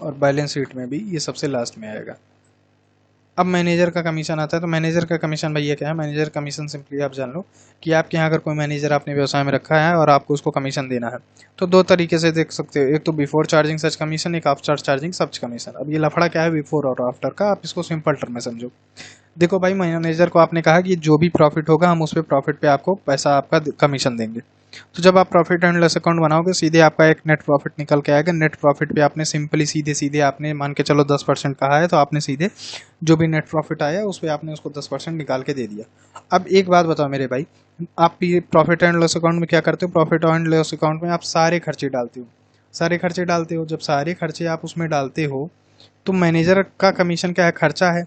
और बैलेंस शीट में भी ये सबसे लास्ट में आएगा। अब मैनेजर का कमीशन आता है, तो मैनेजर का कमीशन भैया क्या है, मैनेजर कमीशन सिंपली आप जान लो कि आपके यहाँ अगर कोई मैनेजर आपने व्यवसाय में रखा है और आपको उसको कमीशन देना है, तो दो तरीके से देख सकते हो, एक तो बिफोर चार्जिंग सच कमीशन, एक आफ्टर चार्जिंग सच कमीशन। अब ये लफड़ा क्या है बिफोर और आफ्टर का, आप इसको सिंपल टर्म में समझो। देखो भाई, मैनेजर को आपने कहा कि जो भी प्रॉफिट होगा हम उस पर प्रॉफिट पे आपको पैसा आपका कमीशन देंगे। तो जब आप प्रॉफिट एंड लॉस अकाउंट बनाओगे, सीधे आपका एक नेट प्रॉफिट निकल के आएगा। नेट प्रॉफिट पे आपने सिंपली सीधे सीधे आपने मान के चलो 10% कहा है, तो आपने सीधे जो भी नेट प्रॉफिट आया उस पर आपने उसको 10% निकाल के दे दिया। अब एक बात बताओ मेरे भाई, आप प्रॉफिट एंड लॉस अकाउंट में क्या करते हो, प्रॉफिट एंड लॉस अकाउंट में आप सारे खर्चे डालते हो, सारे खर्चे डालते हो। जब सारे खर्चे आप उसमें डालते हो, तो मैनेजर का कमीशन क्या है, खर्चा है।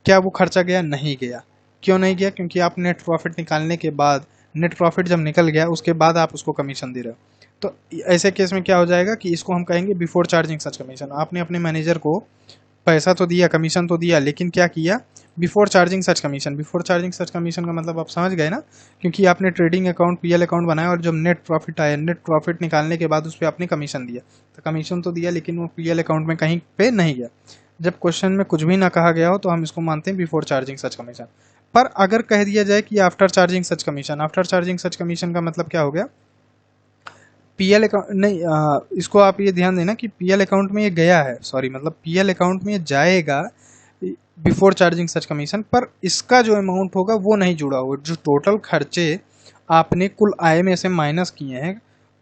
क्या वो खर्चा गया? नहीं गया। क्यों नहीं गया? क्योंकि आप नेट प्रॉफिट निकालने के बाद, नेट प्रॉफिट जब निकल गया उसके बाद आप उसको कमीशन दे रहे हो। तो ऐसे केस में क्या हो जाएगा कि इसको हम कहेंगे बिफोर चार्जिंग सच कमीशन। आपने अपने मैनेजर को पैसा तो दिया, कमीशन तो दिया, लेकिन क्या किया, before charging such commission. Before charging such commission का मतलब आप समझ गए ना, क्योंकि आपने ट्रेडिंग अकाउंट, पीएल अकाउंट बनाया और जब नेट प्रॉफिट आया, नेट प्रॉफिट निकालने के बाद उस पर आपने कमीशन दिया। तो कमीशन तो दिया लेकिन वो पीएल अकाउंट में कहीं पे नहीं गया। जब क्वेश्चन में कुछ भी ना कहा गया हो तो हम इसको मानते हैं बिफोर चार्जिंग सच कमीशन। पर अगर कह दिया जाए कि after charging such commission, after charging such commission का मतलब क्या हो गया, पीएल अकाउंट नहीं, इसको आप ये ध्यान देना कि पीएल अकाउंट में ये गया है, सॉरी मतलब पीएल अकाउंट में ये जाएगा बिफोर चार्जिंग सच कमीशन, पर इसका जो अमाउंट होगा वो नहीं जुड़ा होगा। जो टोटल खर्चे आपने कुल आय में से माइनस किए हैं,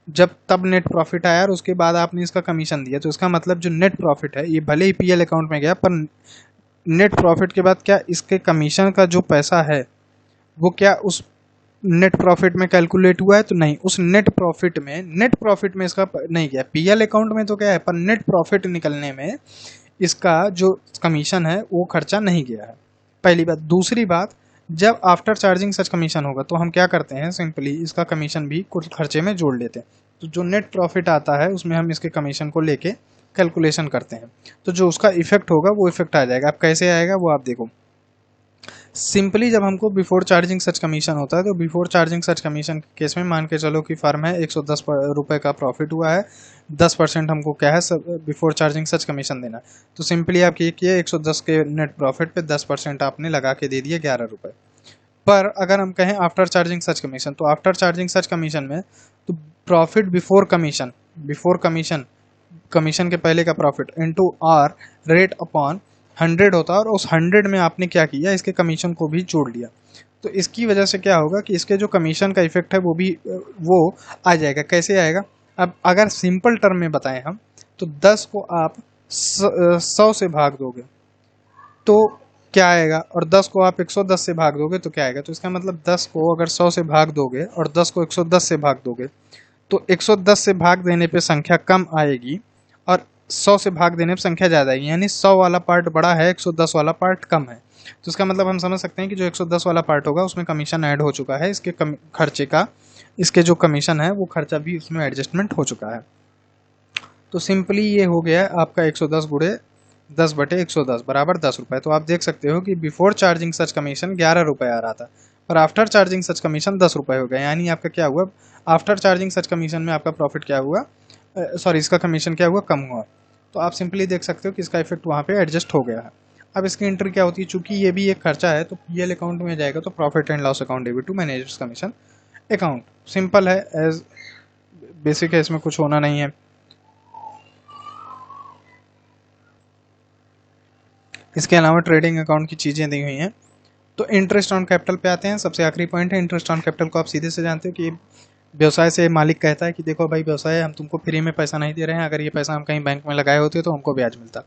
जब तब नेट प्रॉफिट आया और उसके बाद आपने इसका कमीशन दिया, तो इसका मतलब जो नेट प्रॉफिट है ये भले ही पीएल अकाउंट में गया, पर नेट प्रॉफिट के बाद क्या इसके कमीशन का जो पैसा है वो क्या उस नेट प्रॉफिट में कैलकुलेट हुआ है? तो नहीं, उस नेट प्रॉफिट में इसका नहीं गया। पीएल अकाउंट में तो क्या है, पर नेट प्रॉफिट निकलने में इसका जो कमीशन है वो खर्चा नहीं गया है, पहली बात। दूसरी बात, जब आफ्टर चार्जिंग सच कमीशन होगा तो हम क्या करते हैं, सिंपली इसका कमीशन भी कुछ खर्चे में जोड़ लेते हैं। तो जो नेट प्रॉफिट आता है उसमें हम इसके कमीशन को लेके कैलकुलेशन करते हैं, तो जो उसका इफेक्ट होगा वो इफेक्ट आ जाएगा। अब कैसे आएगा वो आप देखो, सिंपली जब हमको बिफोर चार्जिंग सच कमीशन होता है, तो बिफोर चार्जिंग सच कमीशन के केस में मान के चलो कि फर्म है 110 रुपये का प्रॉफिट हुआ है, 10% हमको क्या है सब बिफोर चार्जिंग सच कमीशन देना। तो सिंपली आप ये किए 110 के नेट प्रॉफिट पे 10% आपने लगा के दे दिए 11 रुपये। पर अगर हम कहें आफ्टर चार्जिंग सच कमीशन, तो आफ्टर चार्जिंग सच कमीशन में तो प्रॉफिट बिफोर कमीशन, कमीशन के पहले का profit into R rate upon 100 होता है, और उस 100 में आपने क्या किया, इसके कमीशन को भी जोड़ लिया। तो इसकी वजह से क्या होगा कि इसके जो कमीशन का इफेक्ट है वो आ जाएगा। कैसे आएगा? अब अगर सिंपल टर्म में बताएं हम, तो 10 को आप 100 से भाग दोगे तो क्या आएगा, और 10 को आप 110 से भाग दोगे तो क्या आएगा। तो इसका मतलब 10 को अगर 100 से भाग दोगे और 10 को 110 से भाग दोगे, तो 110 से भाग देने पे संख्या कम आएगी और 100 से भाग देने पे संख्या ज़्यादा आएगी। यानी 100 वाला पार्ट बड़ा है, 110 वाला पार्ट कम है। तो इसका मतलब हम समझ सकते हैं कि जो 110 वाला पार्ट होगा उसमें कमीशन ऐड हो चुका है, इसके खर्चे का, इसके जो कमीशन है वो खर्चा भी उसमें एडजस्टमेंट हो चुका है। तो सिंपली ये हो गया आपका 110 गुणे 10/110 बराबर 10 रुपये। तो आप देख सकते हो कि बिफोर चार्जिंग सच कमीशन 11 रुपये आ रहा था, पर आफ्टर चार्जिंग सच कमीशन 10 रुपये हो गया। यानी आपका क्या हुआ, आफ्टर चार्जिंग सच कमीशन में आपका प्रॉफिट क्या हुआ, सॉरी इसका कमीशन क्या हुआ, कम हुआ। तो आप सिंपली देख सकते हो कि इसका इफेक्ट वहाँ पे एडजस्ट हो गया है। अब इसकी एंट्री क्या होती है, चूंकि ये भी एक खर्चा है तो पीएल अकाउंट में जाएगा, तो profit and loss account debit to managers commission account. Simple है, एज बेसिक है, इसमें कुछ होना नहीं है। इसके अलावा ट्रेडिंग अकाउंट की चीज़ें दी हुई हैं। तो इंटरेस्ट ऑन कैपिटल पे आते हैं। सबसे आखिरी पॉइंट है इंटरेस्ट ऑन कैपिटल को आप सीधे से जानते हो कि व्यवसाय से मालिक कहता है कि देखो भाई व्यवसाय, हम तुमको फ्री में पैसा नहीं दे रहे हैं, अगर ये पैसा हम कहीं बैंक में लगाए होते तो हमको ब्याज मिलता।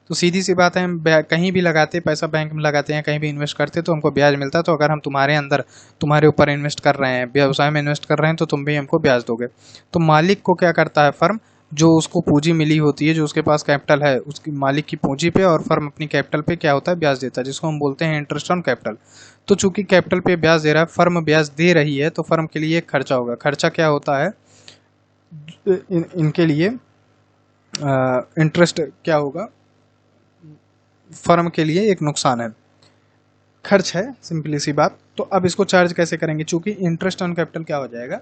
तो सीधी सी बात है, हम कहीं भी लगाते पैसा, बैंक में लगाते हैं, कहीं भी इन्वेस्ट करते तो हमको ब्याज मिलता। तो अगर हम तुम्हारे ऊपर इन्वेस्ट कर रहे हैं, व्यवसाय में इन्वेस्ट कर रहे हैं, तो तुम भी हमको ब्याज दोगे। तो मालिक को क्या करता है, फर्म जो उसको पूंजी मिली होती है, जो उसके पास कैपिटल है, उसकी मालिक की पूंजी पे और फर्म अपनी कैपिटल पे क्या होता है, ब्याज देता है, जिसको हम बोलते हैं इंटरेस्ट ऑन कैपिटल। तो चूंकि कैपिटल पे ब्याज दे रहा है, फर्म ब्याज दे रही है, तो फर्म के लिए एक खर्चा होगा। खर्चा क्या होता है, इनके लिए इंटरेस्ट क्या होगा, फर्म के लिए एक नुकसान है, खर्च है, सिंपली सी बात। तो अब इसको चार्ज कैसे करेंगे, चूंकि इंटरेस्ट ऑन कैपिटल क्या हो जाएगा,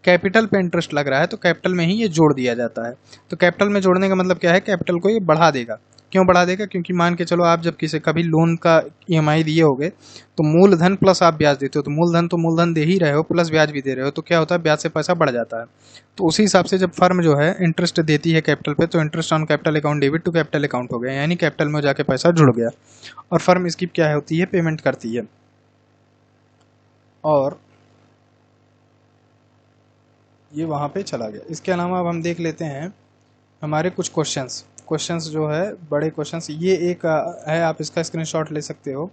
कैपिटल पे इंटरेस्ट लग रहा है तो कैपिटल में ही ये जोड़ दिया जाता है। तो कैपिटल में जोड़ने का मतलब क्या है, कैपिटल को ये बढ़ा देगा। क्यों बढ़ा देगा, क्योंकि मान के चलो आप जब किसी कभी लोन का ईएमआई दिए होगे, तो मूलधन प्लस आप ब्याज देते हो, तो मूलधन दे ही रहे हो प्लस ब्याज भी दे रहे हो, तो क्या होता है, ब्याज से पैसा बढ़ जाता है। तो उसी हिसाब से जब फर्म जो है इंटरेस्ट देती है कैपिटल पे, तो interest on capital account debit to capital account हो गया, यानी कैपिटल में जाके पैसा जुड़ गया और फर्म इसकी क्या होती है, पेमेंट करती है। और ये वहाँ पे चला गया। इसके अलावा अब हम देख लेते हैं हमारे कुछ क्वेश्चंस जो है बड़े क्वेश्चंस। ये एक है, आप इसका स्क्रीनशॉट ले सकते हो,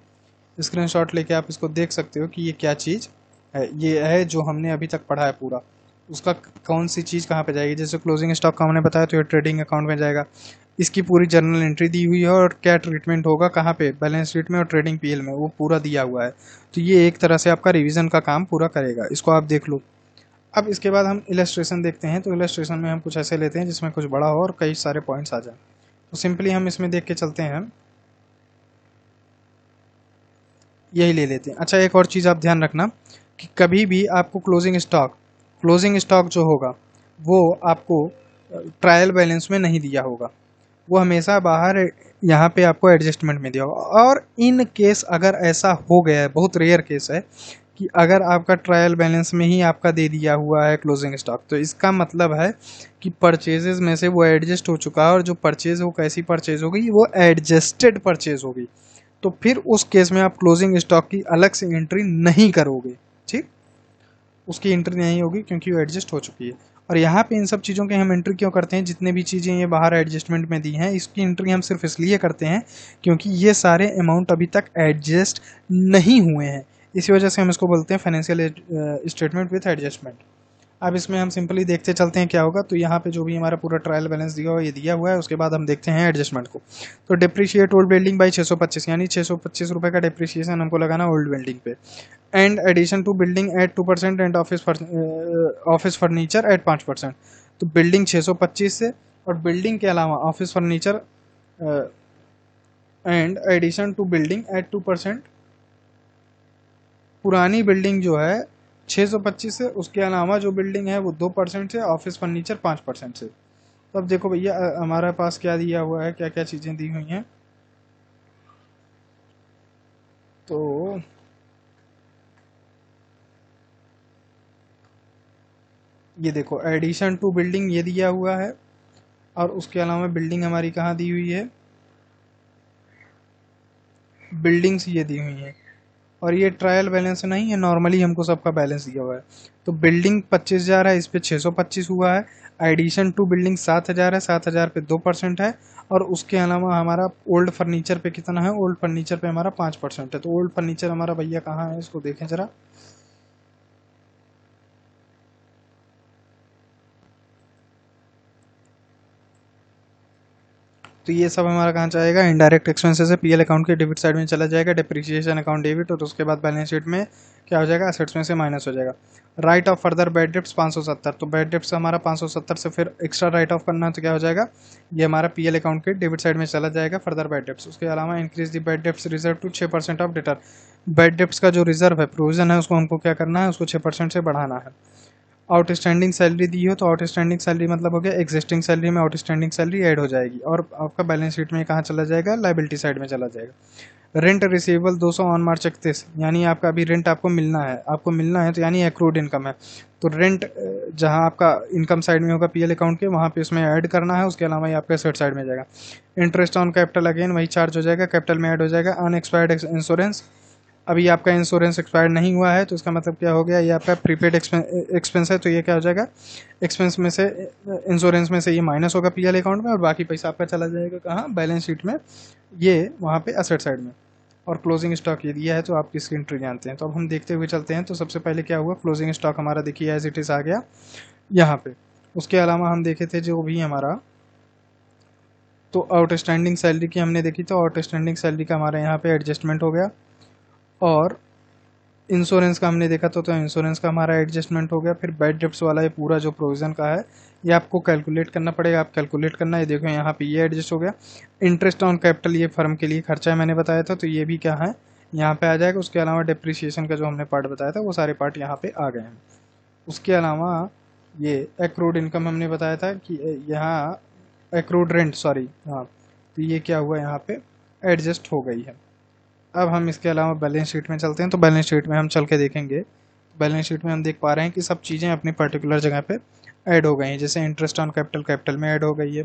स्क्रीनशॉट लेके आप इसको देख सकते हो कि ये क्या चीज़ है। ये है जो हमने अभी तक पढ़ा है पूरा, उसका कौन सी चीज़ कहाँ पे जाएगी। जैसे क्लोजिंग स्टॉक का हमने बताया, तो ये ट्रेडिंग अकाउंट में जाएगा। इसकी पूरी जर्नल एंट्री दी हुई है और क्या ट्रीटमेंट होगा कहाँ पे, बैलेंस शीट में और ट्रेडिंग पीएल में, वो पूरा दिया हुआ है। तो ये एक तरह से आपका रिवीजन का काम पूरा करेगा, इसको आप देख लो। अब इसके बाद हम इलस्ट्रेशन देखते हैं। तो इलस्ट्रेशन में हम कुछ ऐसे लेते हैं जिसमें कुछ बड़ा हो और कई सारे पॉइंट्स आ जाए। तो सिंपली हम इसमें देख के चलते हैं, यही ले लेते हैं। अच्छा, एक और चीज़ आप ध्यान रखना कि कभी भी आपको क्लोजिंग स्टॉक जो होगा वो आपको ट्रायल बैलेंस में नहीं दिया होगा, वो हमेशा बाहर यहाँ पे आपको एडजस्टमेंट में दिया होगा। और इन केस अगर ऐसा हो गया है, बहुत रेयर केस है कि अगर आपका ट्रायल बैलेंस में ही आपका दे दिया हुआ है क्लोजिंग स्टॉक, तो इसका मतलब है कि परचेजेस में से वो एडजस्ट हो चुका है, और जो परचेज वो कैसी परचेज होगी, वो एडजस्टेड परचेज होगी। तो फिर उस केस में आप क्लोजिंग स्टॉक की अलग से एंट्री नहीं करोगे, ठीक, उसकी एंट्री नहीं होगी क्योंकि वो एडजस्ट हो चुकी है। और यहाँ पे इन सब चीज़ों की हम एंट्री क्यों करते हैं, जितने भी चीज़ें ये बाहर एडजस्टमेंट में दी हैं, इसकी एंट्री हम सिर्फ इसलिए करते हैं क्योंकि ये सारे अमाउंट अभी तक एडजस्ट नहीं हुए हैं। इसी वजह से हम इसको बोलते हैं फाइनेंशियल स्टेटमेंट विथ एडजस्टमेंट। अब इसमें हम सिंपली देखते चलते हैं क्या होगा। तो यहाँ पे जो भी हमारा पूरा ट्रायल बैलेंस दिया हुआ है, ये दिया हुआ है। उसके बाद हम देखते हैं एडजस्टमेंट को। तो डिप्रिशिएट ओल्ड बिल्डिंग बाई 625, यानी 625 रुपये का डिप्रिशिएशन हमको लगाना ओल्ड बिल्डिंग पे। And addition to building at 2% and office furniture at 5%। तो बिल्डिंग 625 से, और बिल्डिंग के अलावा office furniture and addition to building at 2% पुरानी बिल्डिंग जो है 625 है, उसके अलावा जो बिल्डिंग है वो 2% से, ऑफिस फर्नीचर 5% से। तो अब देखो भैया हमारे पास क्या दिया हुआ है, क्या क्या चीज़ें दी हुई हैं। तो ये देखो एडिशन टू बिल्डिंग ये दिया हुआ है, और उसके अलावा बिल्डिंग हमारी कहाँ दी हुई है, बिल्डिंग्स ये दी हुई हैं। और ये ट्रायल बैलेंस नहीं है, नॉर्मली हमको सबका बैलेंस दिया हुआ है। तो बिल्डिंग 25,000 है, इस पे 625 हुआ है। एडिशन टू बिल्डिंग 7,000 है, 7,000 पे 2% है। और उसके अलावा हमारा ओल्ड फर्नीचर पे कितना है, ओल्ड फर्नीचर पे हमारा 5% है। तो ओल्ड फर्नीचर हमारा भैया कहाँ है, इसको देखें जरा। तो ये सब हमारा कहाँ जाएगा, इनडायरेक्ट एक्सपेंसेस है, पीएल अकाउंट के डेबिट साइड में चला जाएगा, डिप्रिसिएशन अकाउंट डेबिट, और उसके बाद बैलेंस शीट में क्या हो जाएगा, असेट्स में से माइनस हो जाएगा। Right of further bad debts 570, तो बैड डेब्ट्स हमारा 570 से फिर एक्स्ट्रा राइट ऑफ करना है, तो क्या हो जाएगा, ये हमारा पीएल अकाउंट के डेबिट साइड में चला जाएगा, फर्दर बैड डेब्ट्स। उसके अलावा increase the bad debts reserve to 6% of debtor. Bad debts का जो रिजर्व है, प्रोविजन है, उसको हमको क्या करना है, उसको 6% से बढ़ाना है। आउटस्टैंडिंग सैलरी दी हो तो आउटस्टैंडिंग सैलरी मतलब हो गया एग्जिस्टिंग सैलरी में आउटस्टैंडिंग सैलरी ऐड हो जाएगी, और आपका बैलेंस शीट में कहाँ चला जाएगा, लाइबिलिटी साइड में चला जाएगा। रेंट रिसीवेबल 200 ऑन मार्च 31, यानी आपका अभी रेंट आपको मिलना है, तो यानी एक्रूड इनकम है। तो रेंट जहाँ आपका इनकम साइड में होगा पीएल अकाउंट के, वहाँ पे उसमें ऐड करना है। उसके अलावा ये आपका एसेट साइड में जाएगा। इंटरेस्ट ऑन कैपिटल अगेन वही चार्ज हो जाएगा, कैपिटल में ऐड हो जाएगा। अनएक्सपायर्ड इंश्योरेंस, अभी आपका इंश्योरेंस एक्सपायर नहीं हुआ है, तो इसका मतलब क्या हो गया, ये आपका प्रीपेड एक्सपेंस है, तो ये क्या हो जाएगा, एक्सपेंस में से, इंश्योरेंस में से ये माइनस होगा पीएल अकाउंट में, और बाकी पैसा आपका चला जाएगा कहाँ, बैलेंस शीट में, ये वहाँ पे असेट साइड में। और क्लोजिंग स्टॉक ये दिया है, तो आप इसकी एंट्री जानते हैं। तो अब हम देखते हुए चलते हैं। तो सबसे पहले क्या हुआ, क्लोजिंग स्टॉक हमारा देखिए एज इट इज़ आ गया यहाँ पे। उसके अलावा हम देखे थे जो भी हमारा, तो आउटस्टैंडिंग सैलरी की हमने देखी, तो आउटस्टैंडिंग सैलरी का हमारा यहाँ पे एडजस्टमेंट हो गया। और इंश्योरेंस का हमने देखा तो इंश्योरेंस का हमारा एडजस्टमेंट हो गया। फिर बैड डेब्ट्स वाला ये पूरा जो प्रोविजन का है, ये आपको कैलकुलेट करना पड़ेगा, आप कैलकुलेट करना है। देखो यहाँ पे ये एडजस्ट हो गया। इंटरेस्ट ऑन कैपिटल ये फर्म के लिए खर्चा है, मैंने बताया था, तो ये भी क्या है, यहाँ पे आ जाएगा। उसके अलावा डिप्रिसिएशन का जो हमने पार्ट बताया था, वो सारे पार्ट यहाँ पे आ गए हैं। उसके अलावा ये एक्रूड इनकम हमने बताया था कि यहाँ एक्रूड रेंट, सॉरी, हाँ, तो ये क्या हुआ, यहाँ पे एडजस्ट हो गई है। अब हम इसके अलावा बैलेंस शीट में चलते हैं। तो बैलेंस शीट में हम चल के देखेंगे, बैलेंस शीट में हम देख पा रहे हैं कि सब चीज़ें अपनी पर्टिकुलर जगह पे ऐड हो गई हैं। जैसे इंटरेस्ट ऑन कैपिटल, कैपिटल में ऐड हो गई है।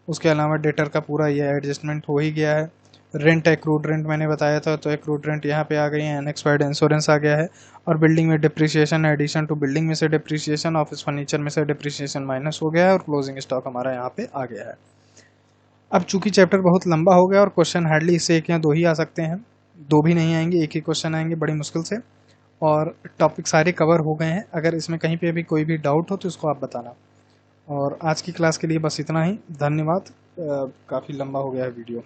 उसके अलावा डेटर का पूरा ये एडजस्टमेंट हो ही गया है। रेंट, एक्रूड रेंट मैंने बताया था, तो एक्रूड रेंट यहाँ पे आ गई है। अनएक्सपायर्ड इंश्योरेंस आ गया है। और बिल्डिंग में डिप्रिसिएशन, एडिशन टू बिल्डिंग में से डिप्रिसिएशन, ऑफिस फर्नीचर में से डिप्रिसिएशन माइनस हो गया है, और क्लोजिंग स्टॉक हमारा यहाँ पे आ गया है। अब चूंकि चैप्टर बहुत लंबा हो गया और क्वेश्चन हार्डली इससे एक या दो ही आ सकते हैं, दो भी नहीं आएंगे, एक ही क्वेश्चन आएंगे बड़ी मुश्किल से, और टॉपिक सारे कवर हो गए हैं। अगर इसमें कहीं पे भी कोई भी डाउट हो तो इसको आप बताना। और आज की क्लास के लिए बस इतना ही, धन्यवाद। काफ़ी लंबा हो गया है वीडियो।